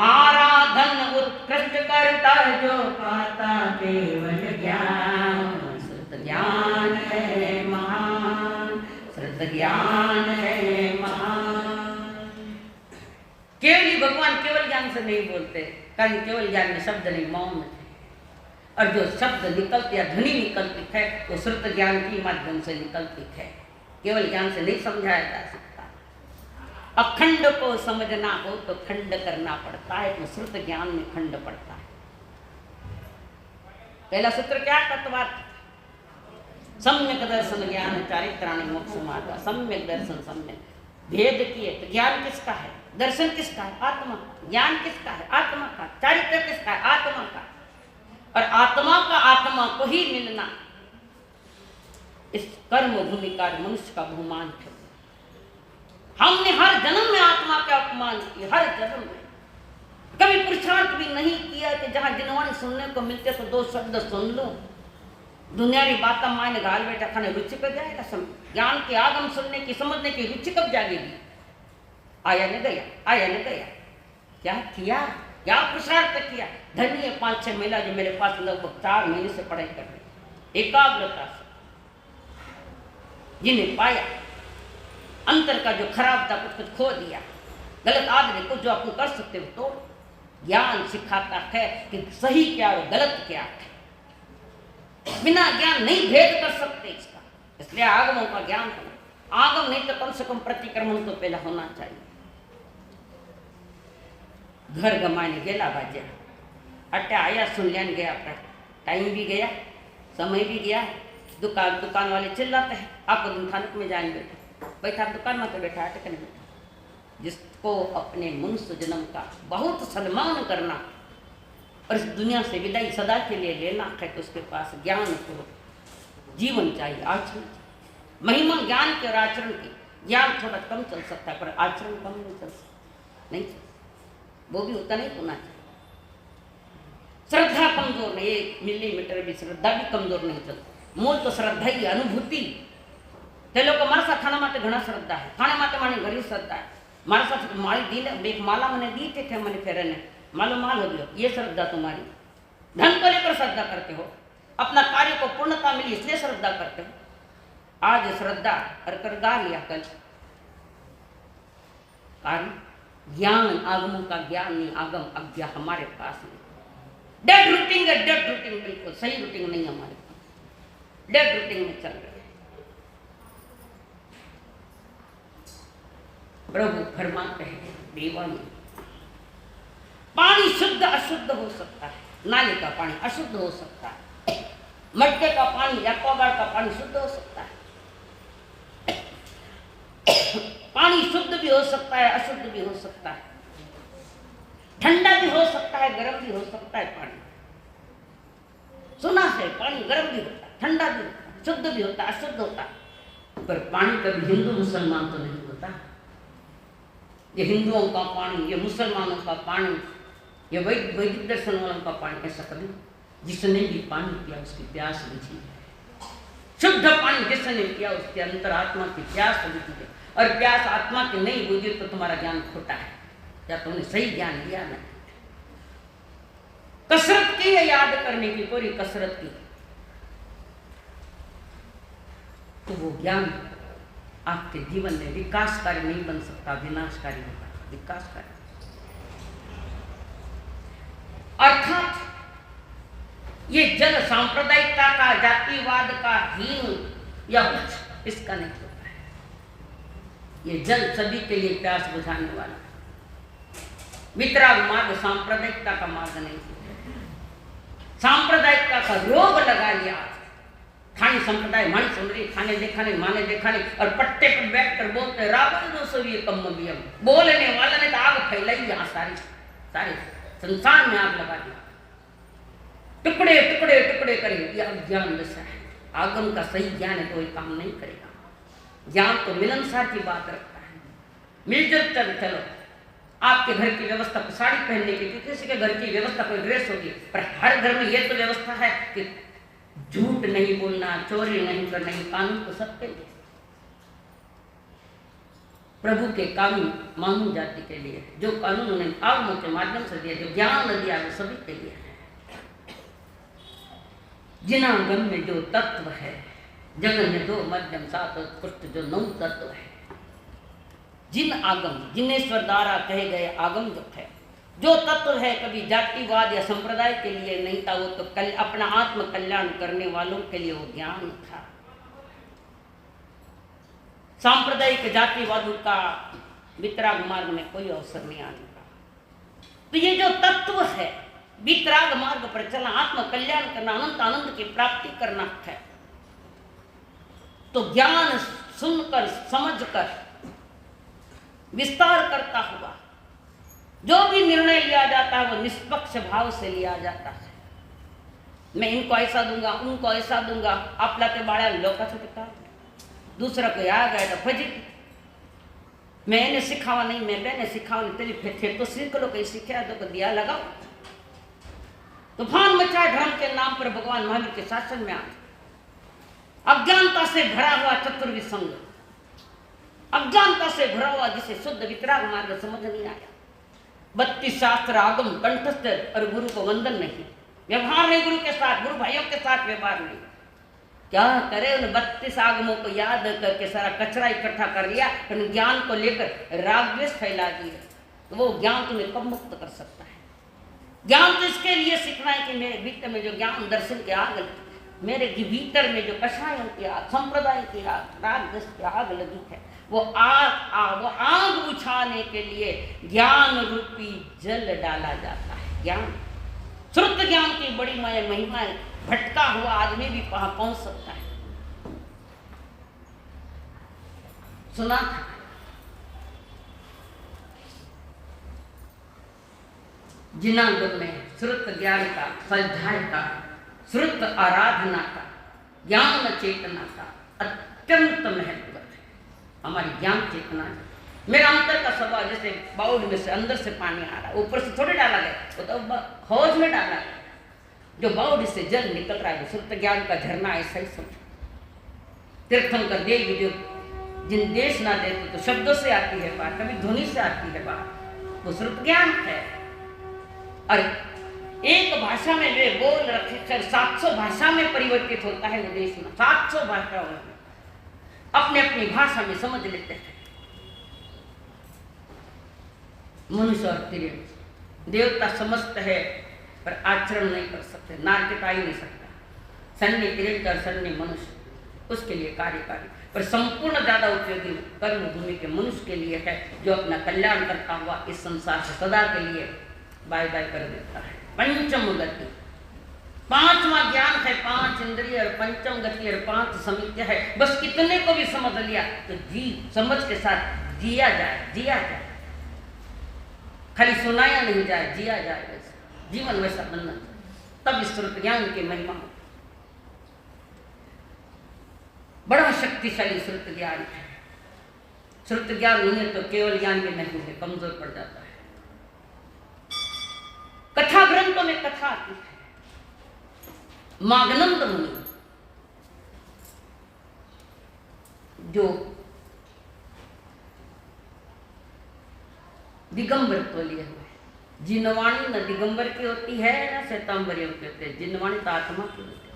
आराधन उत्कृष्ट करता जो पाता केवल ज्ञान। श्रुत ज्ञान है महान, श्रुत ज्ञान है महान। केवली भगवान केवल ज्ञान से नहीं बोलते, कारण केवल ज्ञान में शब्द नहीं मौन है, और जो शब्द निकलते या ध्वनि निकलती है वो श्रुत ज्ञान के माध्यम से निकलती है। केवल ज्ञान से नहीं समझाया जा सकता। अखंड को समझना हो तो खंड करना पड़ता है, तो श्रुत ज्ञान में खंड पड़ता है। पहला सूत्र क्या? तत्वार्थ। सम्यक दर्शन ज्ञान चारित्राणि मोक्ष मार्ग। सम्यक दर्शन, सम्यक भेद किए तो ज्ञान किसका है? दर्शन किसका है? आत्मा। ज्ञान किसका है? आत्मा का। चारित्र किसका है? आत्मा का। और आत्मा का आत्मा को ही मिलना इस कर्म भूमि का मनुष्य का बहुमान है। हमने हर जन्म में आत्मा का अपमान किया, हर जन्म में। कभी पुरुषार्थ भी नहीं किया कि जहां जिनवानी सुनने को मिलते तो दो शब्द सुन लो, दुनियावी बातें मायने गाल बेटा खाने रुचि कर जाएगा। ज्ञान के आगम सुनने की, समझने की रुचि कब जागेगी? आया न गया, आया न गया। क्या किया? क्या पुरुषार्थ किया? धन्य 5-6 महिला जो मेरे पास लगभग 4 महीने से पढ़ाई कर रही, एकाग्रता से, जिन्हें पाया अंतर का जो खराब था कुछ खो दिया, गलत आदमी कुछ जो आपको कर सकते हो तो ज्ञान सिखाता है कि सही क्या और गलत क्या है। बिना ज्ञान नहीं भेद कर सकते इसका, इसलिए आगमों का ज्ञान होना। आगम नहीं तो कम से कम प्रतिक्रमण तो पहले होना चाहिए। घर गमाने गेला बाजा अट्टे आया, सुन लेन गया, टाइम भी गया, समय भी गया। दुकान वाले चिल्लाते हैं, आपको दिन थानक में जाएंगे, बैठा दुकान में तो बैठा अटक नहीं बैठा। जिसको अपने मनुष्य जन्म का बहुत सम्मान करना और इस दुनिया से विदाई सदा के लिए लेना है तो उसके पास ज्ञान को जीवन चाहिए, आचरण चाहिए। महिमा ज्ञान के और आचरण की। ज्ञान थोड़ा कम चल सकता है पर आचरण कम नहीं चल सकता, नहीं चल, वो भी उतना नहीं होना चाहिए। श्रद्धा कमजोर नहीं, 1 मिलीमीटर भी श्रद्धा भी कमजोर नहीं चलती। मूल तो श्रद्धा ही अनुभूति। તે લોકો મારા સાથે ખાના માટે ઘણા શ્રદ્ધા છે, ખાણા માટે મારી ઘણી શ્રદ્ધા है। મારા સાથે માળી दी एक माला मैंने दी थे मैंने फेरे ने मालो माल हो गया। ये श्रद्धा तुम्हारी। धन को लेकर श्रद्धा करते हो, अपना कार्य को पूर्णता मिली इसलिए श्रद्धा करते हो। आज श्रद्धा कर गा लिया, कल कारण ज्ञान आगमों का ज्ञान नहीं, आगम अज्ञा हमारे पास नहीं। डेड रूटिंग है, डेड रूटिंग, बिल्कुल सही रूटिंग नहीं हमारे पास, डेड रूटिंग में चल रहे। प्रभु फरमाते हैं दीवानी, पानी शुद्ध अशुद्ध हो सकता है, नाले का पानी अशुद्ध हो सकता है, मटके का पानी या एक्वागार्ड का पानी शुद्ध हो सकता है। पानी शुद्ध भी हो सकता है, अशुद्ध भी हो सकता है, ठंडा भी हो सकता है, गर्म भी हो सकता है। पानी सुना है, पानी गर्म भी होता है, ठंडा भी होता है, शुद्ध भी होता है, अशुद्ध होता है। पर पानी कभी हिंदू मुसलमान तो नहीं होता। ये हिंदुओं का पानी, ये मुसलमानों का पानी, ये वैदिक दर्शन वालों का पानी, ऐसा कभी जिसने भी पानी पिया उसकी प्यास बुझी। शुद्ध पानी जिसने पिया उसके अंतरात्मा की प्यास बुझी है। और प्यास आत्मा की नहीं बुझी तो तुम्हारा ज्ञान खोटा है या तुमने सही ज्ञान लिया नहीं। कसरत की है याद करने की, पूरी कसरत की, तो वो ज्ञान आपके जीवन में विकासकारी नहीं बन सकता, विनाशकारी होगा। विकासकारी अर्थात ये जल सांप्रदायिकता का, जातिवाद का हीन या उच्च इसका नहीं होता है। ये जल सभी के लिए प्यास बुझाने वाला। वितराग मार्ग सांप्रदायिकता का मार्ग नहीं। सांप्रदायिकता का रोग लगा लिया, थानी संप्रदाय माणी सुन रही, थाने देखा नहीं, माने देखा नहीं, और पट्टे पर बैठ कर बोलते रावण दोस्तों ये कम बियम, बोलने वाला ने तो आग फैलाई यहाँ सारे संसार में आग लगा दी, टुकड़े टुकड़े टुकड़े करे। ये अज्ञान दशा है। आगम का सही ज्ञान है कोई काम नहीं करेगा। ज्ञान तो मिलनसार की बात रखता है, मिलजुल कर चलो। आपके घर की व्यवस्था को साड़ी पहनने की, किसी के घर की व्यवस्था कोई ड्रेस होगी, पर हर घर में यह तो व्यवस्था है कि झूठ नहीं बोलना, चोरी नहीं करना। कानून तो सबके लिए, प्रभु के कानून मानव जाति के लिए, जो कानून उन्हें आगमों के माध्यम से दिया, जो ज्ञान दिया, वो सभी के लिए है। जिनागम में जो तत्व है, जगन में दो मध्यम सात उत्कृष्ट जो 9 तत्व है। जिन आगम, जिनेश्वर द्वारा कहे गए आगम जो है, जो तत्व है, कभी जातिवाद या संप्रदाय के लिए नहीं था, वो तो अपना आत्म कल्याण करने वालों के लिए वो ज्ञान था। सांप्रदायिक जातिवाद का वितराग मार्ग में कोई अवसर नहीं आने का। तो ये जो तत्व है, वितराग मार्ग पर चलना, आत्म कल्याण करना, अनंत आनंद की प्राप्ति करना है, तो ज्ञान सुनकर समझकर विस्तार करता हुआ जो भी निर्णय लिया जाता है वो निष्पक्ष भाव से लिया जाता है। मैं इनको ऐसा दूंगा, उनको ऐसा दूंगा, आपला ते बाळ्या लोकाचं ते काय, दूसरा कोई आ गया तो फजी, मैंने सिखावा नहीं, मैंने सिखावा नहीं, तेरी फिर तो सीख लो, कहीं सीखा तो दिया लगाओ। तूफान मचाए धर्म के नाम पर भगवान महावीर के शासन में आज अज्ञानता से भरा हुआ चतुर्विध संग, अज्ञानता से भरा हुआ जिसे शुद्ध वितराग मार्ग समझ नहीं आया। 32 शास्त्र आगम कंठस्थ और गुरु को वंदन नहीं, व्यवहार नहीं गुरु के साथ, गुरु भाइयों के साथ व्यवहार नहीं। क्या करे, उन 32 आगमों को याद करके सारा कचरा इकट्ठा कर लिया, उन ज्ञान को लेकर राग द्वेष फैला दिया, तो वो ज्ञान तुम्हें कब मुक्त कर सकता है? ज्ञान तो इसके लिए सीखना है कि मेरे भीतर में जो ज्ञान दर्शन की आग लगी, मेरे भीतर में जो कषायों की आग, संप्रदाय की आग, राग द्वेष की आग लगी है, वो आग बुझाने के लिए ज्ञान रूपी जल डाला जाता है। ज्ञान, श्रुत ज्ञान की बड़ी महिमा है। भटका हुआ आदमी भी वहां पहुंच सकता है। सुना था जिनागम में श्रुत ज्ञान का, स्वाध्याय का, श्रुत आराधना का, ज्ञान चेतना का अत्यंत महत्व है। हमारी ज्ञान चेतना है। मेरा अंतर का स्वभाव, जैसे बाउल में से अंदर से पानी आ रहा है, ऊपर से थोड़े डाला गया, वो तो हौज में डाला गया, जो बाउल से जल निकल रहा है, श्रुत ज्ञान का झरना ऐसा ही समझो। तीर्थंकर देवी जो जिन देश ना देते तो शब्दों से आती है बात, कभी ध्वनि से आती है बात, वो श्रुत ज्ञान है। और एक भाषा में वे बोल रखे 700 भाषा में परिवर्तित होता है वो देश में, 700 भाषाओं में अपने अपनी भाषा में समझ लेते हैं। मनुष्य और तिरंग देवता समझते हैं पर आचरण नहीं कर सकते, नारकित आ ही नहीं सकता। सन्नी तिरंग और सन्नी मनुष्य उसके लिए कार्यकारी, पर संपूर्ण ज्यादा उपयोगी कर्म भूमि के मनुष्य के लिए है, जो अपना कल्याण करता हुआ इस संसार से सदा के लिए बाय बाय कर देता है। पंचम गति, 5वां ज्ञान है, 5 इंद्रिय और पंचम गति और 5 समित्य है। बस कितने को भी समझ लिया तो जी समझ के साथ जिया जाए, खाली सुनाया नहीं जाए, जिया जाए, वैसा जीवन वैसा बनना चाहिए। तब इस श्रुत ज्ञान की महिमा हो। बड़ा शक्तिशाली श्रुत ज्ञान है। श्रुत ज्ञान नहीं है तो केवल ज्ञान भी नहीं है, कमजोर पड़ जाता है। कथा ग्रंथों में कथा आती है। मागनंद मुनि जो दिगंबर तो लिए हुए, जिनवाणी न दिगंबर की होती है न श्वेतांबरियों की होती है, जिनवाणी तो आत्मा की होती है।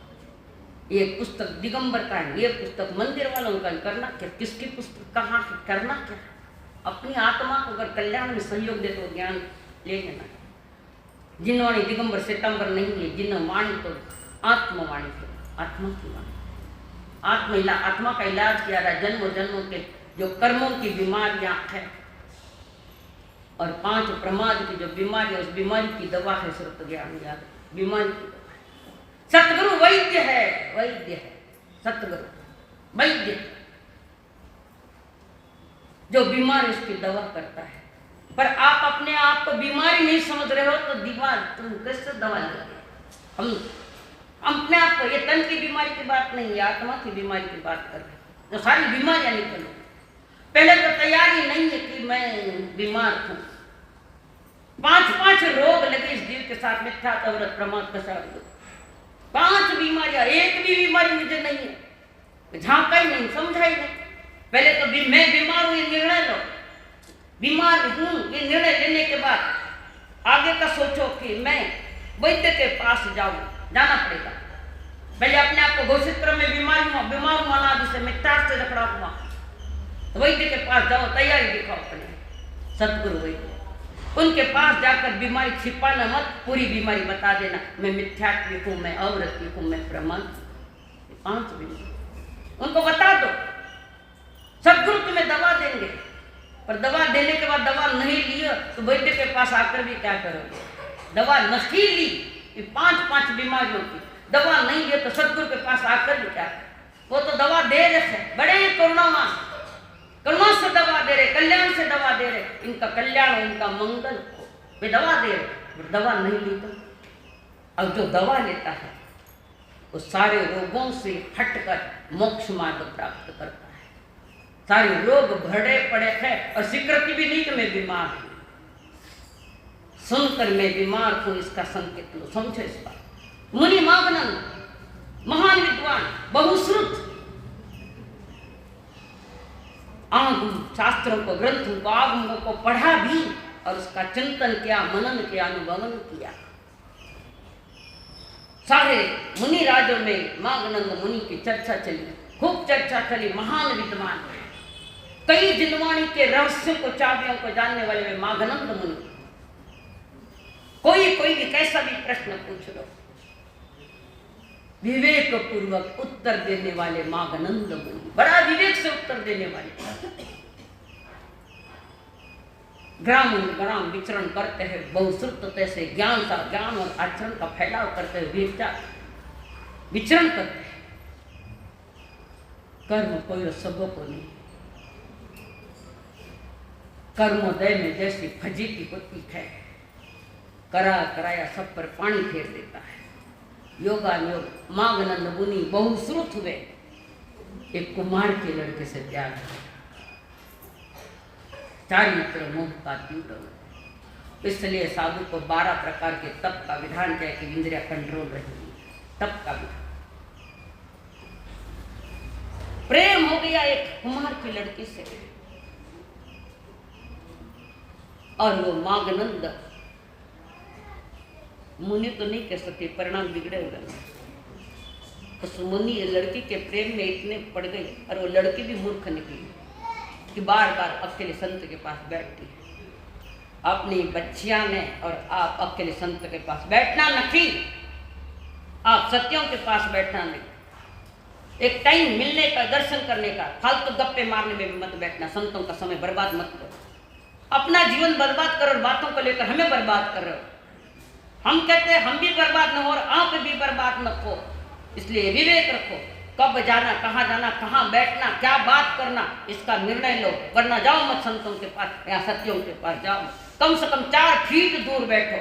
ये पुस्तक दिगंबर का है, ये पुस्तक मंदिर वालों का करना क्या, किसकी पुस्तक कहाँ करना क्या, अपनी आत्मा को अगर कल्याण में सहयोग दे तो ज्ञान ले लेना। जिनवाणी दिगंबर श्वेतांबर नहीं है, जिनवाणी तो आत्मवाणी है, आत्मा की वाणी। आत्मा का इलाज किया रहा, जन्मों जन्मों के जो कर्मों की बीमारियां है और 5 प्रमाद की जो बीमारी है, उस बीमारी की दवा है श्रुत ज्ञान। याद, बीमारी की दवा। सतगुरु वैद्य है, वैद्य है। सतगुरु वैद्य जो बीमार उसकी दवा करता है। पर आप अपने आप को बीमारी नहीं समझ रहे हो तो दीवार तुम कैसे दवा लोगे? हम अपने आप को, ये तन की बीमारी की बात नहीं है, आत्मा की बीमारी की बात कर रहे हैं। तो सारी बीमारियां निकलो, पहले तो तैयारी नहीं है कि मैं बीमार हूं। 5 रोग लगे इस जीव के साथ, मिथ्या तवरत प्रमाद प्रसाद, 5 बीमारियां, एक भी बीमारी मुझे नहीं है, झांका ही नहीं, समझा ही नहीं। पहले तो मैं बीमार हूं ये निर्णय लो, बीमार हूं ये निर्णय लेने के बाद आगे का सोचो कि मैं वैद्य के पास जाना पड़ेगा। पहले अपने आप को घोषित करो मैं बीमार हूं अनादि से, मिथ्या से जकड़ा हुआ, तो वैद्य के पास जाओ, तैयारी दिखाओ अपने। सतगुरु वैद्य, उनके पास जाकर बीमारी छिपाना मत, पूरी बीमारी बता देना, मैं मिथ्यात्वी हूं, मैं अवृत्ति हूं, मैं प्रमाद। 5 बीमारी उनको बता दो। सतगुरु तुम्हें दवा देंगे, पर दवा देने के बाद दवा नहीं लिया तो वैद्य के पास आकर भी क्या करोगे? दवा नहीं ली, 5 बीमारियों की दवा नहीं ली तो सतगुरु के पास आकर भी क्या? वो तो दवा दे रहे थे, बड़े करुणावान, करुणा से दवा दे रहे, कल्याण से दवा दे रहे, इनका कल्याण इनका मंगल हो, वे दवा दे रहे। दवा नहीं ली तो अब जो दवा लेता है वो सारे रोगों से हटकर मोक्ष मार्ग प्राप्त करता है। सारे रोग भरे पड़े थे और स्वीकृति भी नहीं कि मैं बीमार हूं, सुनकर मैं बीमार हूं इसका संकेत लो, समझो इस बात। मुनि मागनंद महान विद्वान, बहुश्रुत, शास्त्रों को, ग्रंथों को, आगमों को पढ़ा भी और उसका चिंतन किया, मनन किया, अनुभवन किया। सारे मुनि राजों में मागनंद मुनि की चर्चा चली, खूब चर्चा चली, महान विद्वान, कई जिनवाणी के रहस्यों को, चाबियों को जानने वाले में मागनंद मुनि। कोई भी कैसा भी प्रश्न पूछ लो, विवेक पूर्वक उत्तर देने वाले मागनंद मुनि, बड़ा विवेक से उत्तर देने वाले। ग्राम विचरण करते हैं, बहुश्रुत से ज्ञान और आचरण का फैलाव करते हुए विचरण करते हैं। कर्म कोई सबों को नहीं, कर्मोदय में जैसी फजीती होती है, कराया सब पर पानी फेर देता है। योगानुयोग मागनंद मुनि बहुश्रुत हुए, एक कुमार के लड़के से प्यार हुआ, चारित्र मोह का तीव्र। इसलिए साधु को 12 प्रकार के तप का विधान किया कि इंद्रिया कंट्रोल रहेगी। तप का विधान, प्रेम हो गया एक कुमार की लड़की से, और वो मागनंद मुनि तो नहीं कह सकते, परिणाम बिगड़े हुए। उस मुनि लड़की के प्रेम में इतने पड़ गई, और वो लड़की भी मूर्ख निकली कि बार बार अकेले संत के पास बैठती है। अपनी बच्चियां में और आप अकेले संत के पास बैठना नहीं, आप सत्यों के पास बैठना नहीं। एक टाइम मिलने का, दर्शन करने का, फालतू गप्पे मारने में भी मत बैठना। संतों का समय बर्बाद मत करो, अपना जीवन बर्बाद करो, बातों को लेकर हमें बर्बाद कर रहे हो। हम कहते हैं हम भी बर्बाद न हो और आप भी बर्बाद न हो, इसलिए विवेक रखो, कब जाना, कहाँ बैठना, क्या बात करना, इसका निर्णय लो, वरना जाओ मत संतों के पास या सत्यों के पास जाओ। कम से कम 4 फीट दूर बैठो,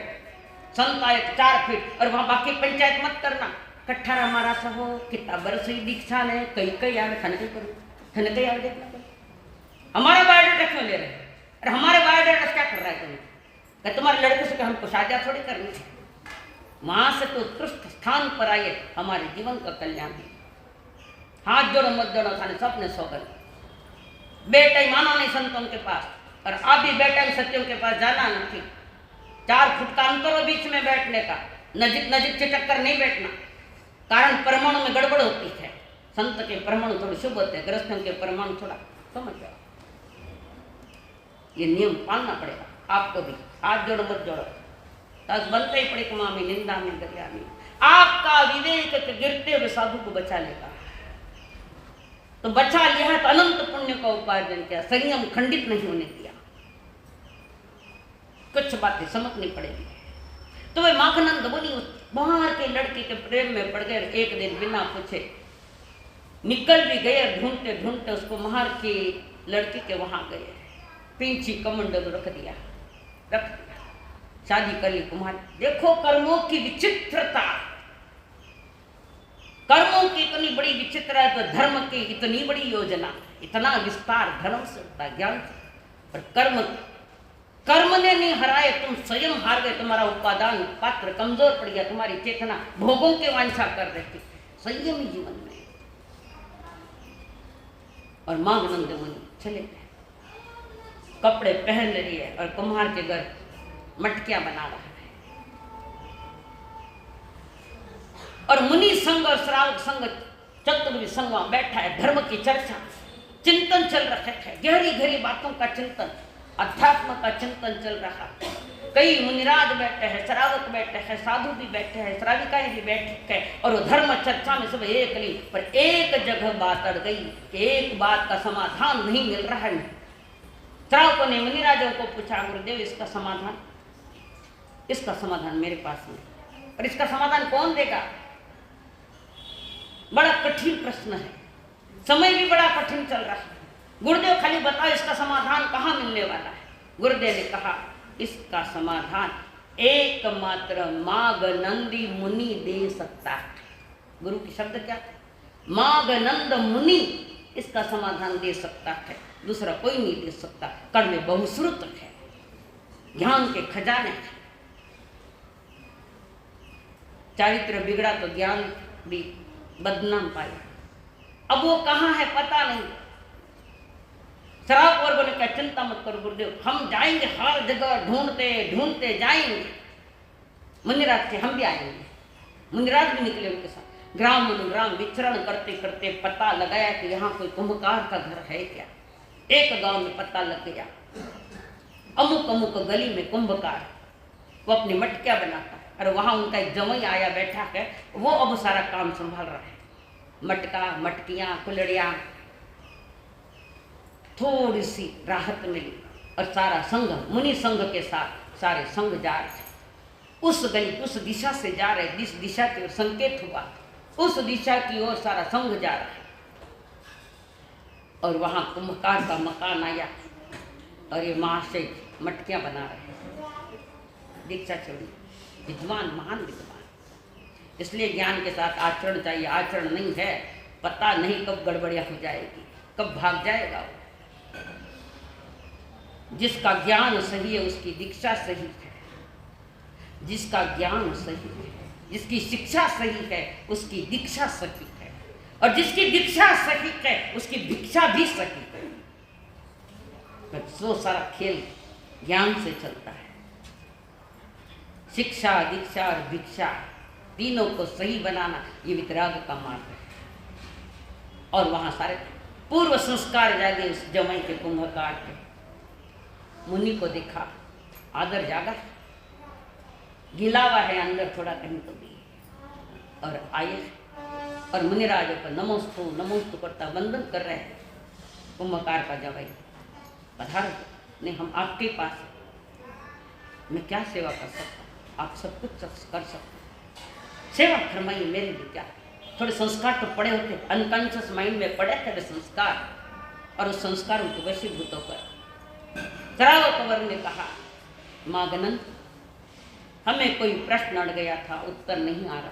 संत आए 4 फीट, और वहां बाकी पंचायत मत करना। कट्ठारा हमारा सा हो, कितना बरस दीक्षा ने, कई आवे थनके करो, थनके आवे देखना। हमारा बायोडाटा क्यों ले रहे हैं? अरे हमारे बायोडाटा क्या कर रहा है तुम्हें? क्या तुम्हारे लड़के से हमको शादियां थोड़ी करनी है? वहां से तो उत्कृष्ट स्थान पर आइए, हमारे जीवन का कल्याण है। हाथ जोड़ो मत जोड़ो, खाने सपने सौगन, बेटा मानो नहीं संतों के पास, और आप भी बेटा सत्यों के पास जाना नहीं। 4 फुट का अंतर हो बीच में बैठने का, नजीक चिटक कर नहीं बैठना, कारण परमाणु में गड़बड़ होती है। संत के परमाणु थोड़े शुभ होते हैं, गृहस्थों के परमाणु थोड़ा समझ जाओ। ये नियम पालना पड़ेगा आपको भी। हाथ जोड़ो मत जोड़ो, तस बनते ही पड़े कुमा में, निंदा में, दरिया में। आपका विवेक के गिरते हुए साधु को बचा लेगा, तो बचा लिया है तो अनंत पुण्य का उपार्जन किया, संयम खंडित नहीं होने दिया। कुछ बातें समझनी पड़ेगी। तो वे माखनंद मुनि उस बाहर के लड़की के प्रेम में पड़ गए। एक दिन बिना पूछे निकल भी गए, ढूंढते ढूंढते उसको महार की लड़की के वहां गए, पिंची कमंडल रख दिया। शादी कर ली कुमार। देखो कर्मों की विचित्रता, कर्मों की इतनी बड़ी विचित्रता, तो धर्म की इतनी बड़ी योजना, इतना विस्तार धर्म से होता है, ज्ञान से। पर कर्म ने नहीं हराए, तुम स्वयं हार गए। तुम्हारा उपादान पात्र कमजोर पड़ गया, तुम्हारी चेतना भोगों की वांछा कर रही थी। संयमी जीवन में। और माघनंद मुनि चले गए, कपड़े पहन रही है और कुम्हार के घर मटकियां बना रहा है। और मुनि संघ और श्रावक संघ, चतुर्वी संघ वहां बैठा है, धर्म की चर्चा, चिंतन चल रहा है, गहरी गहरी बातों का चिंतन, अध्यात्म का चिंतन चल रहा है। कई मुनिराज बैठे हैं, श्रावक बैठे हैं, साधु भी बैठे हैं, श्राविकाएं भी बैठे हैं, और वो धर्म चर्चा में सब एक नहीं। पर एक जगह बात अड़ गई कि एक बात का समाधान नहीं मिल रहा है। श्रावकों ने मुनिराजों को पूछा, गुरुदेव इसका समाधान मेरे पास नहीं, और इसका समाधान कौन देगा? बड़ा कठिन प्रश्न है, समय भी बड़ा कठिन चल रहा है। गुरुदेव खाली बताओ इसका समाधान कहाँ मिलने वाला है? गुरुदेव ने कहा इसका समाधान एकमात्र माघनंदी मुनि दे सकता है। गुरु की शब्द क्या थे? माघनंद मुनि इसका समाधान दे सकता है, दूसरा कोई नहीं दे सकता। कर्म बहुश्रुत है, ज्ञान के खजाने हैं। चारित्र बिगड़ा तो ज्ञान भी बदनाम पाया। अब वो कहाँ है पता नहीं। श्रावक वर्गों ने कहा चिंता मत करो गुरुदेव, हम जाएंगे, हर जगह ढूंढते ढूंढते जाएंगे। मुनिराज थे, हम भी आएंगे। मुनिराज भी निकले उनके साथ। ग्राम अनुग्राम विचरण करते करते पता लगाया कि यहाँ कोई कुंभकार का घर है क्या। एक गांव में पता लग गया, अमुक अमुक गली में कुंभकार, वो अपनी मटकियां बनाता है, और वहां उनका एक जमाई आया बैठा है, वो अब सारा काम संभाल रहा है। मटका, मटकियां, कुलड़ियां, थोड़ी सी राहत मिली, और सारा संघ, मुनि संघ के साथ सारे संघ जा रहे थे। उस गली, उस दिशा से जा रहे, जिस दिशा की ओर संकेत हुआ, उस दिशा की ओर सारा संघ जा रहा है। और वहां कुंभकार का मकान आया, और ये महाशय मटकियां बना रहे हैं। दीक्षा छोड़ी, विद्वान, महान विद्वान। इसलिए ज्ञान के साथ आचरण चाहिए। आचरण नहीं है, पता नहीं कब गड़बड़ियां हो जाएगी, कब भाग जाएगा वो। जिसका ज्ञान सही है उसकी दीक्षा सही है, जिसका ज्ञान सही है, जिसकी शिक्षा सही है उसकी दीक्षा सही है, और जिसकी दीक्षा सही है उसकी भिक्षा भी सही है। तो सारा खेल ज्ञान से चलता है। शिक्षा, दीक्षा और भिक्षा तीनों को सही बनाना ये वितराग का मार्ग है। और वहां सारे पूर्व संस्कार जागे उस जमाई के, कुंभकार के। मुनि को देखा, आदर जागा, गिलावा है अंदर थोड़ा कहीं तो भी, और आए और मुनिराजों को नमोस्तु नमोस्तु करता वंदन कर रहे हैं। कुंभकार का जवाई, पधारो, नहीं हम आपके पास हैं, मैं क्या सेवा कर सकता? आप सब कुछ कर सकते, सेवा फरमाइए मेरे लिए क्या। थोड़े संस्कार तो पड़े होते, अनकॉन्शियस माइंड में पड़े थे वे संस्कार, और उस संस्कार उनको वशीभूत होकर श्रावक वर्ग ने कहा, माघनंद हमें कोई प्रश्न अड़ गया था, उत्तर नहीं आ रहा।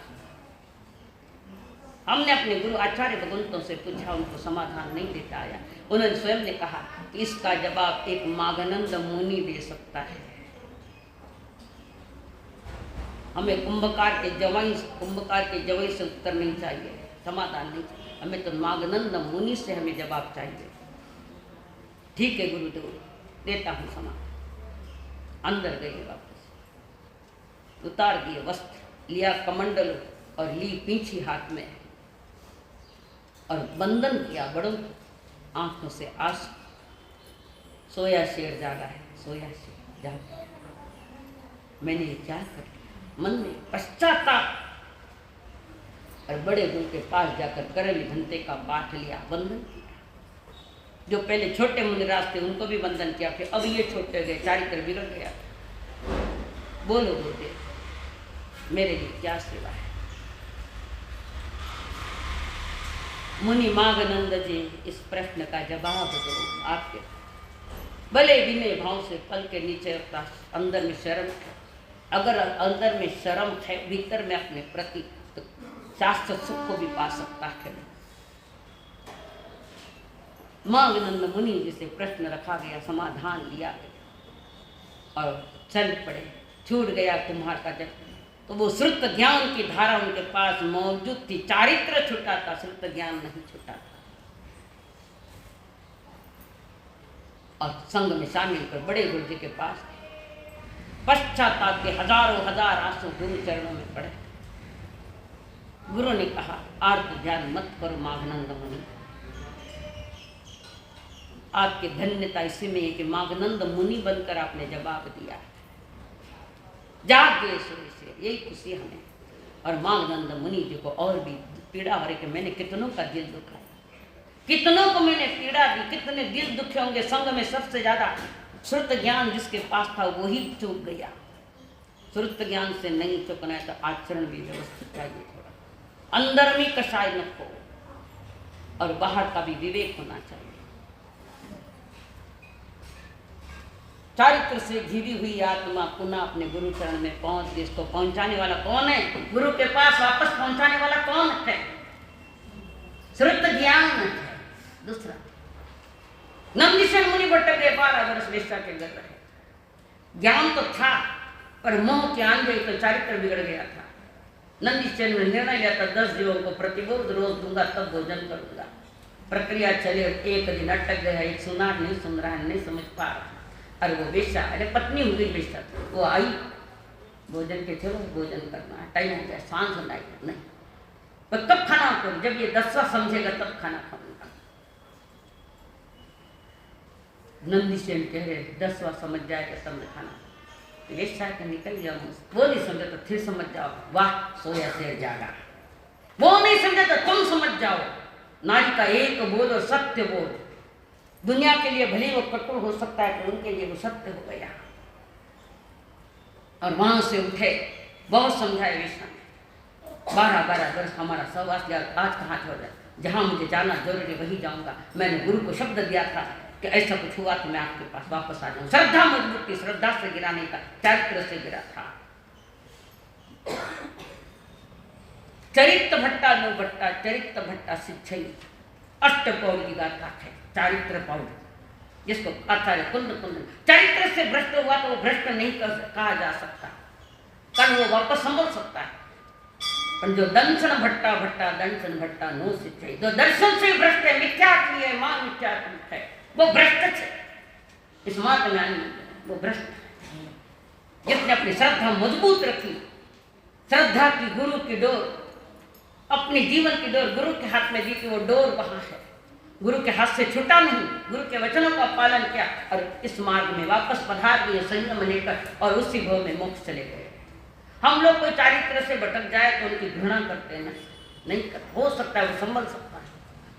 हमने अपने गुरु आचार्य भगवंतों से पूछा, उनको समाधान नहीं देता आया। उन्होंने स्वयं ने कहा कि इसका जवाब एक माघनंद मुनि दे सकता है। हमें कुंभकार के जवाई से उत्तर नहीं चाहिए, समाधान नहीं चाहिए, हमें तो माघनंद मुनि से हमें जवाब चाहिए। ठीक है गुरुदेव, देता हूँ समाधान। अंदर गए, वापस उतार दिए वस्त्र, लिया कमंडल और ली पींछी हाथ में, और बंधन किया बड़ों को, आंखों से आंसू। सोया शेर जागा है, सोया शेर जागा, मैंने ये क्या कर लिया। मन में पश्चाताप, और बड़े गुरु के पास जाकर करली घंटे का पाठ लिया, वंदन किया। जो पहले छोटे मुनिराज थे उनको भी वंदन किया, फिर अब ये छोटे गए, चारित्र बिगड़ गया। बोलो गुरुदेव, मेरे लिए क्या सेवा है? मुनि माघनंद जी इस प्रश्न का जवाब दो। आपके भले विनय भाव से पल के नीचे रखता, अंदर में शर्म है। अगर अंदर में शर्म है भीतर में अपने प्रति, तो शास्त्र सुख को भी पा सकता है। माघनंद मुनि जी से प्रश्न रखा गया, समाधान लिया गया और चल पड़े। छूट गया तुम्हारा जब, तो वो श्रुत ज्ञान की धारा उनके पास मौजूद थी। चारित्र छुटा था, श्रुत ज्ञान नहीं छुटा था। और संग में शामिल कर बड़े गुरु जी के पास पश्चाताप के हजारों हजार आंसू गुरु चरणों में पड़े। गुरु ने कहा, आर्त ध्यान मत करो माघनंद मुनि। आपकी धन्यता इसी में है कि माघनंद मुनि बनकर आपने जवाब दिया। जाग गए सूर्य से, यही खुशी हमें। और माघनंद मुनि जी को और भी पीड़ा हो रही कि मैंने कितनों का दिल दुखाया, कितनों को मैंने पीड़ा दी, कितने दिल दुखे होंगे। संग में सबसे ज्यादा श्रुत ज्ञान जिसके पास था वही चूक गया। श्रुत ज्ञान से नहीं चुकना है तो आचरण भी व्यवस्थित चाहिए, थोड़ा अंदर में कषाय न हो और बाहर का भी विवेक होना चाहिए। चारित्र से घिरी हुई आत्मा पुनः अपने गुरु चरण में पहुंच गई। इसको पहुंचाने वाला कौन है? गुरु के पास वापस पहुंचाने वाला कौन है? श्रुत ज्ञान है। दूसरा, नंदीशन मुनि भट्ट के 12 वर्ष वेश्या के घर रहे। ज्ञान तो था पर मोह के आंधे तो चारित्र बिगड़ गया था। नंदीशन ने निर्णय लिया था 10 जीवों को प्रतिबोध रोज दूंगा तब भोजन करूंगा। प्रक्रिया चले, एक दिन अटक गया, एक सुनार नहीं सुन रहा है, नहीं समझ पा रहा। अरे वो वेश्या, अरे पत्नी हुई वेश्या, वो आई भोजन के, चलो भोजन करना है, टाइम हो गया, सांझ होना है। नहीं, पर कब खाना करूँ? जब ये 10वां समझेगा तब खाना खाऊंगा। नंदीसेन कह रहे 10वां समझ जाएगा तब मैं खाना। वेश्या के निकल गया, वो नहीं समझा तो फिर समझ जाओ। वाह, सोया शेर जागा। वो नहीं समझा तो तुम समझ जाओ। नारी का एक बोध और सत्य बोध, दुनिया के लिए भले वो कठोर हो सकता है तो उनके लिए वो सत्य हो गया। और वहां से उठे, बहुत समझाए वेश्या ने। 12 वर्ष हमारा सहवास लिया, आज कहाँ छोड़ रहे? जहाँ मुझे जाना जरूरी वही जाऊंगा। मैंने गुरु को शब्द दिया था कि ऐसा कुछ हुआ तो मैं आपके पास वापस आ जाऊँ। श्रद्धा मजबूत थी, श्रद्धा से गिरा नहीं था, चारित्र से गिरा था। चरित्र भट्टा नो भट्टा, चरित्र भट्टा शिक्षई, अष्टपौर की गाथा है। चारित्र पौर, जिसको आचार्य कुंद चरित्र से भ्रष्ट हुआ तो वो भ्रष्ट नहीं कहा जा सकता, कल वो वापस संभल सकता है। पर जो दंशन भट्टा भट्टा दंशन भट्टा नो शिक्षई, जो दर्शन से भ्रष्ट है, मिथ्या है, मां मिथ्या है, वो भ्रष्ट है। इस मार्ग में वो भ्रष्ट है। जिसने अपनी श्रद्धा मजबूत रखी, श्रद्धा की गुरु की डोर, अपने जीवन की डोर गुरु के हाथ में दी कि वो डोर वहां है, गुरु के हाथ से छूटा नहीं, गुरु के वचनों का पालन किया और इस मार्ग में वापस पधार दिए संयम लेकर और उसी भाव में मोक्ष चले गए। हम लोग कोई चारित्र से भटक जाए तो उनकी घृणा करते हैं, नहीं कर, हो सकता है वो संभल सकता है।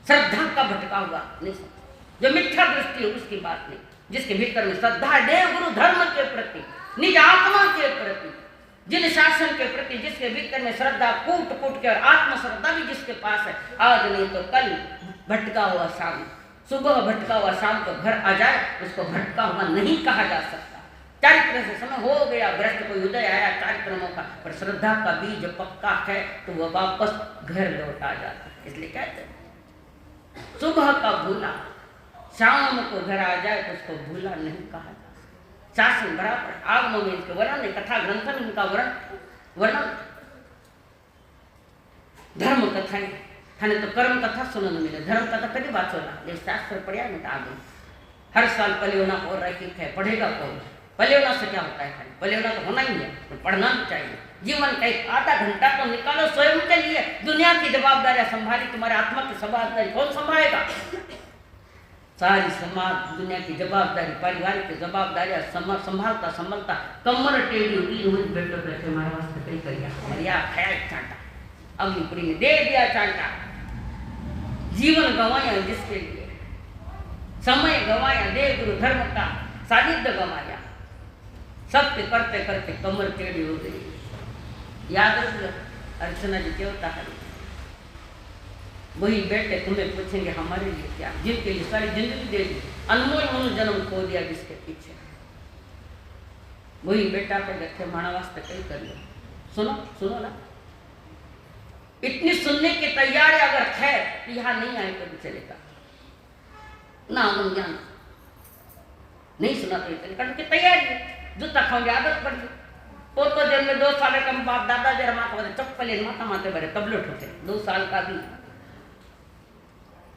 श्रद्धा का भटका हुआ नहीं सकता, जो मिथ्या दृष्टि है उसकी बात नहीं, जिसके भीतर में श्रद्धा देव गुरु धर्म के प्रति, निज आत्मा के प्रति, जिन शासन के प्रति, जिसके भीतर में श्रद्धा कूट कूट के और आत्मश्रद्धा भी जिसके पास है, आज नहीं तो कल भटका हुआ शाम, सुबह भटका हुआ शाम को घर आ जाए, उसको भटका हुआ नहीं कहा जा सकता। चारित्र से समय हो गया, भ्रष्ट कोई उदय आया चारित्रों का, पर श्रद्धा का बीज पक्का है तो वह वापस घर लौट आ जाता है। इसलिए कहते हैं सुबह का भूला शाम को घर आ जाए तो उसको भूला नहीं कहा जा सकता। शासन बराबर आगमों में इनके वर्णन है, कथा ग्रंथ में इनका वर्णन, धर्म कथाएं थाने तो कर्म कथा सुनने मिले, धर्म कथा कभी बात होना, ये शास्त्र पढ़िया नहीं था आगे। हर साल पलेवना और रखी है, पढ़ेगा कौन? पलेवना से क्या होता है? खाली पलेवना तो होना ही है, तो पढ़ना भी चाहिए। जीवन का एक आधा घंटा तो निकालो स्वयं के लिए। दुनिया की जवाबदारियां संभाली, तुम्हारे आत्मा की जवाबदारी कौन संभालेगा? सारी समाज दुनिया की जवाबदारी, पारिवारिक की जवाबदारियां संभालता संभालता कमर टेढ़ी हुई बैठो बैठे हमारे वास्ते कहीं करिया ख्याल चांटा, अग्निपुरी ने दे दिया चांटा। जीवन गंवाया जिसके लिए, समय गंवाया, देव गुरु धर्म का सानिध्य गंवाया, सत्य करते करते कमर टेढ़ी हो गई। याद रखिए अर्चना जी क्या होता है, वही बेटे तुम्हें पूछेंगे हमारे लिए क्या, जिनके लिए सारी जिंदगी दे दी, अनमोल मनु जन्म खो दिया जिसके पीछे, वही बेटा पे बैठे माना वास्ते कई कर लो। सुनो सुनो ना, इतनी सुनने की तैयारी अगर है तो यहाँ नहीं आए तो भी चलेगा ना, हम ज्ञान नहीं सुना तो चलेगा क्योंकि तैयारी है, जूता खाओगे आदत पड़ गई। पोतो दिन में 2 साल का बाप दादा जरा माता बरे चप्पल माता माते बरे तबलो ठोके 2 साल का भी,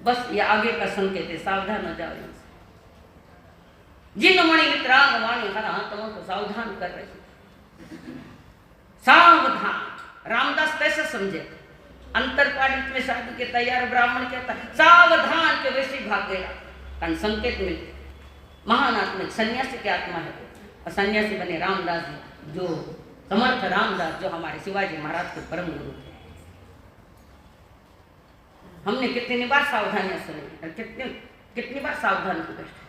बस ये आगे का संकेत है, सावधान हो जाओ इनसे। जिन मणि मित्रांग वाणी हर आत्मा को सावधान कर रही, सावधान। रामदास कैसे समझे, अंतरपालित में शादी के तैयार ब्राह्मण कहता सावधान के वैसे भाग गया, कारण संकेत मिलते। महान आत्मा सन्यासी की आत्मा है, और सन्यासी बने रामदास जी, जो समर्थ रामदास, जो हमारे शिवाजी महाराज के परम गुरु थे। हमने कितनी बार सावधानियां सुनी, कितनी बार सावधान हो बैठे।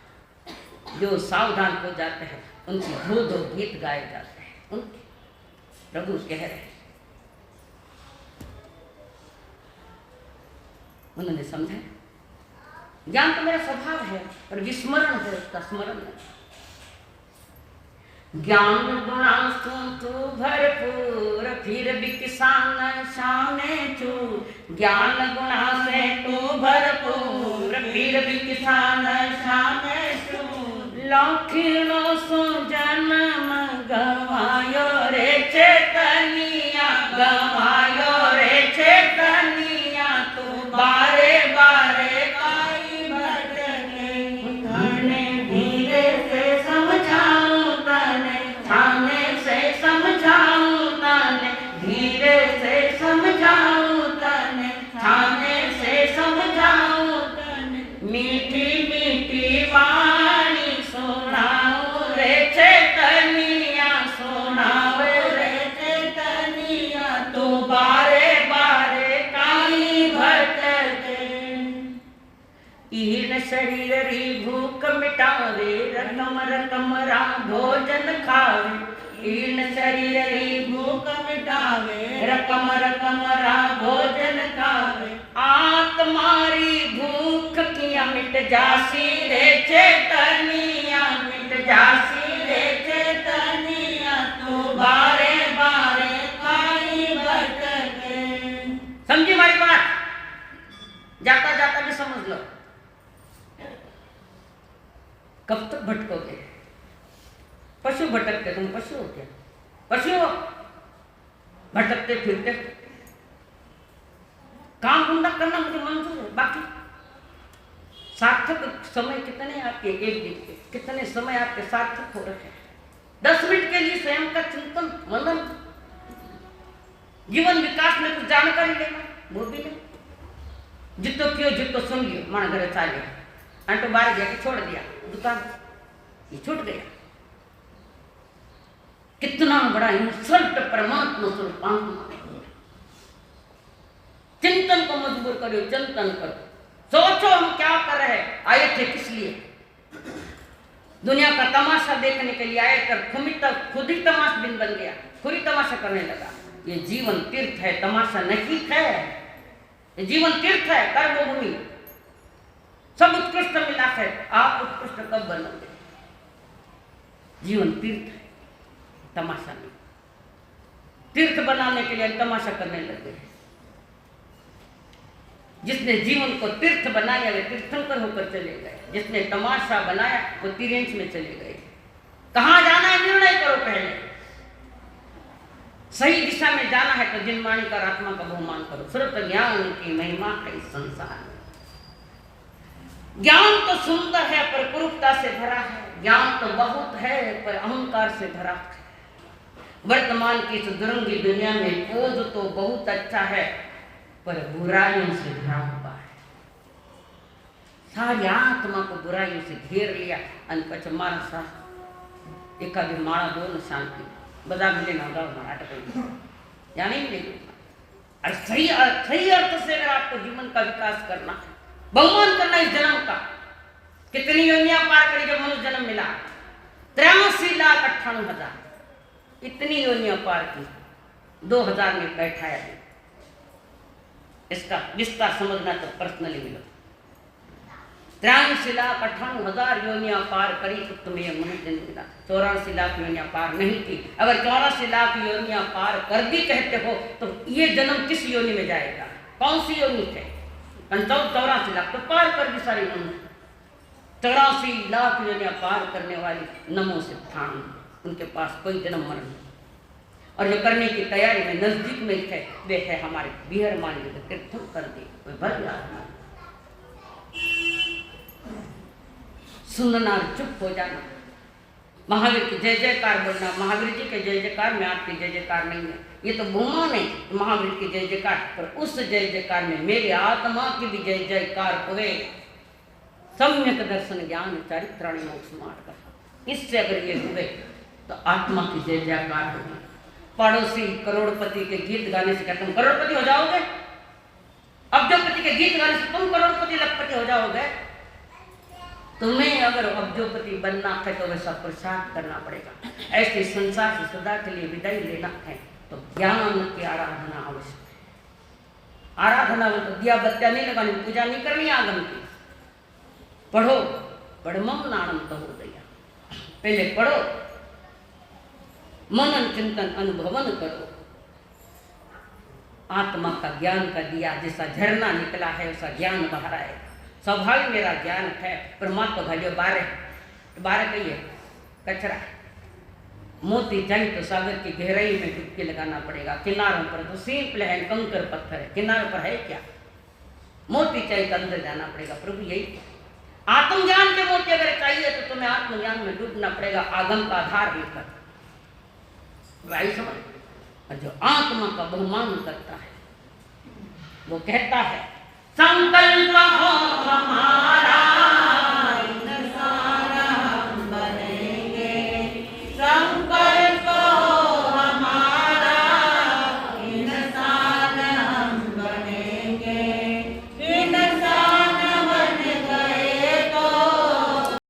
जो सावधान हो जाते हैं उनकी दो दो गीत गाए जाते हैं, उनके प्रभु कह रहे हैं। उन्होंने समझा ज्ञान तो मेरा स्वभाव है, पर विस्मरण है उसका स्मरण नहीं। ज्ञान गुणांशों तो भरपूर फिर भी किसान सामने छू, ज्ञान गुणा से तो भरपूर फिर भी किसान सामने छू, लाखों सो जन्म गवायो रे चेतनिया, गवायो रे चेतनिया, तू बारे बारे काई भटके, तने धीरे से समझाऊं, तने थाने से समझाऊं, तने धीरे से समझाऊं, तने थाने से समझाऊं, तने मीठी मीठी वाणी सुनाऊं रे चेतनिया, सुनाऊं रे चेतनिया, तू बारे बारे काई भटके। ईन शरीर री भूख मिटावे, रकम रकम राम भोजन खावे, ईन शरीर री भूख मिटावे, रकम रकम राम भोजन खावे, आत्मारी भूख किया मिट जासी रे चेतनिया, मिट जासी रे चेतनिया, तू बारे बारे काई भटके। समझी हमारी बात, जाता जाता भी समझ लो। कब तक भटकोगे? पशु भटकते, तुम पशु हो क्या? पशु हो, भटकते फिरते। काम धंधा करना मुझे मंजूर है, बाकी सार्थक समय कितने आपके एक दिन के, कितने समय आपके सार्थक हो रहे हैं। 10 मिनट के लिए स्वयं का चिंतन मनन, जीवन विकास में कुछ जानकारी लेना, वो भी नहीं। जितो क्यों जितो सुन लियो, मन घर चा लिया, आंटो बाहर जाके छोड़ दिया, दुकान ये छूट गया। कितना बड़ा इंसल्ट परमात्मा स्वरूप। चिंतन को मजबूर करो, चिंतन करो, सोचो हम क्या कर रहे हैं, आए थे किस लिए? दुनिया का तमाशा देखने के लिए आए, कर खुद ही तमाशबिन बन गया, खुद ही तमाशा करने लगा। ये जीवन तीर्थ है, तमाशा नहीं है। ये जीवन तीर्थ है, कर्मभूमि, सब उत्कृष्ट मिला है। आप उत्कृष्ट कब बनोगे? जीवन तीर्थ है, तमाशा नहीं। तीर्थ बनाने के लिए तमाशा करने लगे। जिसने जीवन को तीर्थ बनाया वे तीर्थंकर होकर चले गए, जिसने तमाशा बनाया वो तिरंज में चले गए। कहाँ जाना है निर्णय करो पहले। सही दिशा में जाना है तो जिनवाणी कर आत्मा का बहुमान करो। श्रुत ज्ञान की महिमा है इस संसार में। ज्ञान तो सुंदर है पर कुरूपता से भरा है, ज्ञान तो बहुत है पर अहंकार से भरा है। वर्तमान की इस दुरंगी दुनिया में क्रोध तो बहुत अच्छा है पर बुराइयों से भरा हुआ है। सारी आत्मा को बुराइयों से घेर लिया। अनपच मारा सा एक भी मारा दो न शांति बजा मिले ना गाँव नाटक या नहीं मिलेगी। और सही अर्थ से अगर आपको जीवन का विकास करना है, बहुमान करना इस जन्म का। कितनी योनियां पार करी जब मनुष्य जन्म मिला, 83,98,000 इतनी योनियां पार की, 2000 में बैठाया। इसका विस्तार समझना तो पर्सनली मिलो। 83,98,000 योनियां पार करी तो तुम्हें मनुष्य जन्म मिला। 84 लाख योनियां पार नहीं की। अगर 84 लाख योनियां पार कर भी कहते हो तो ये जन्म किस योनि में जाएगा? कौन सी योनि है? 84 लाख तो पार कर भी सारी मनुष्य। 84 लाख योनियां पार करने वाली नमो सिद्धांत, उनके पास कोई जन्म मरण नहीं। और जो करने की तैयारी में नजदीक में है वे है हमारे बिहर मान लीजिए तीर्थम कर दे कोई भर जाना, सुनना और चुप हो जाना। महावीर की जय जयकार बोलना। महावीर जी के जय जयकार में आपकी जय जयकार नहीं है, ये तो गुमान है महावीर की जय जयकार। पर उस जय जयकार में मेरी आत्मा की भी जय जयकार हुए। सम्यक दर्शन ज्ञान चारित्राणी मोक्ष मार्ग, इससे अगर ये हुए तो आत्मा की जय जयकार होगी। पड़ोसी करोड़पति के गीत गाने से क्या तुम करोड़पति हो जाओगे? अब्जोपति के गीत गाने से तुम करोड़पति लखपति हो जाओगे? तुम्हें अगर अब्जोपति बनना है तो वैसा प्रसाद करना पड़ेगा। ऐसे संसार से सदा के लिए विदाई लेना है तो ज्ञान की आराधना आवश्यक है। आराधना में तो दिया बत्तियां नहीं लगानी, पूजा नहीं करनी आगम की। पढ़ो पढ़मम नानम तो हो गया, पहले पढ़ो, मनन चिंतन अनुभवन करो। आत्मा का ज्ञान का दिया जैसा झरना निकला है वैसा ज्ञान बाहर आएगा। स्वाभाविक मेरा ज्ञान है, परमात्मा भाइयों 12 कही है कचरा। मोती चाहिए तो सागर की गहराई में डुबकी लगाना पड़ेगा। किनारों पर तो सिंपल है, कंकर पत्थर है, किनारों पर है क्या? मोती चाहिए तो अंदर जाना पड़ेगा। प्रभु यही आत्मज्ञान के मोती अगर चाहिए तो तुम्हें आत्मज्ञान में डूबना पड़ेगा, आगम का आधार लेकर। भाई समझ, और जो आत्मा का बहुमान करता है वो कहता है संकल्प हो हमारा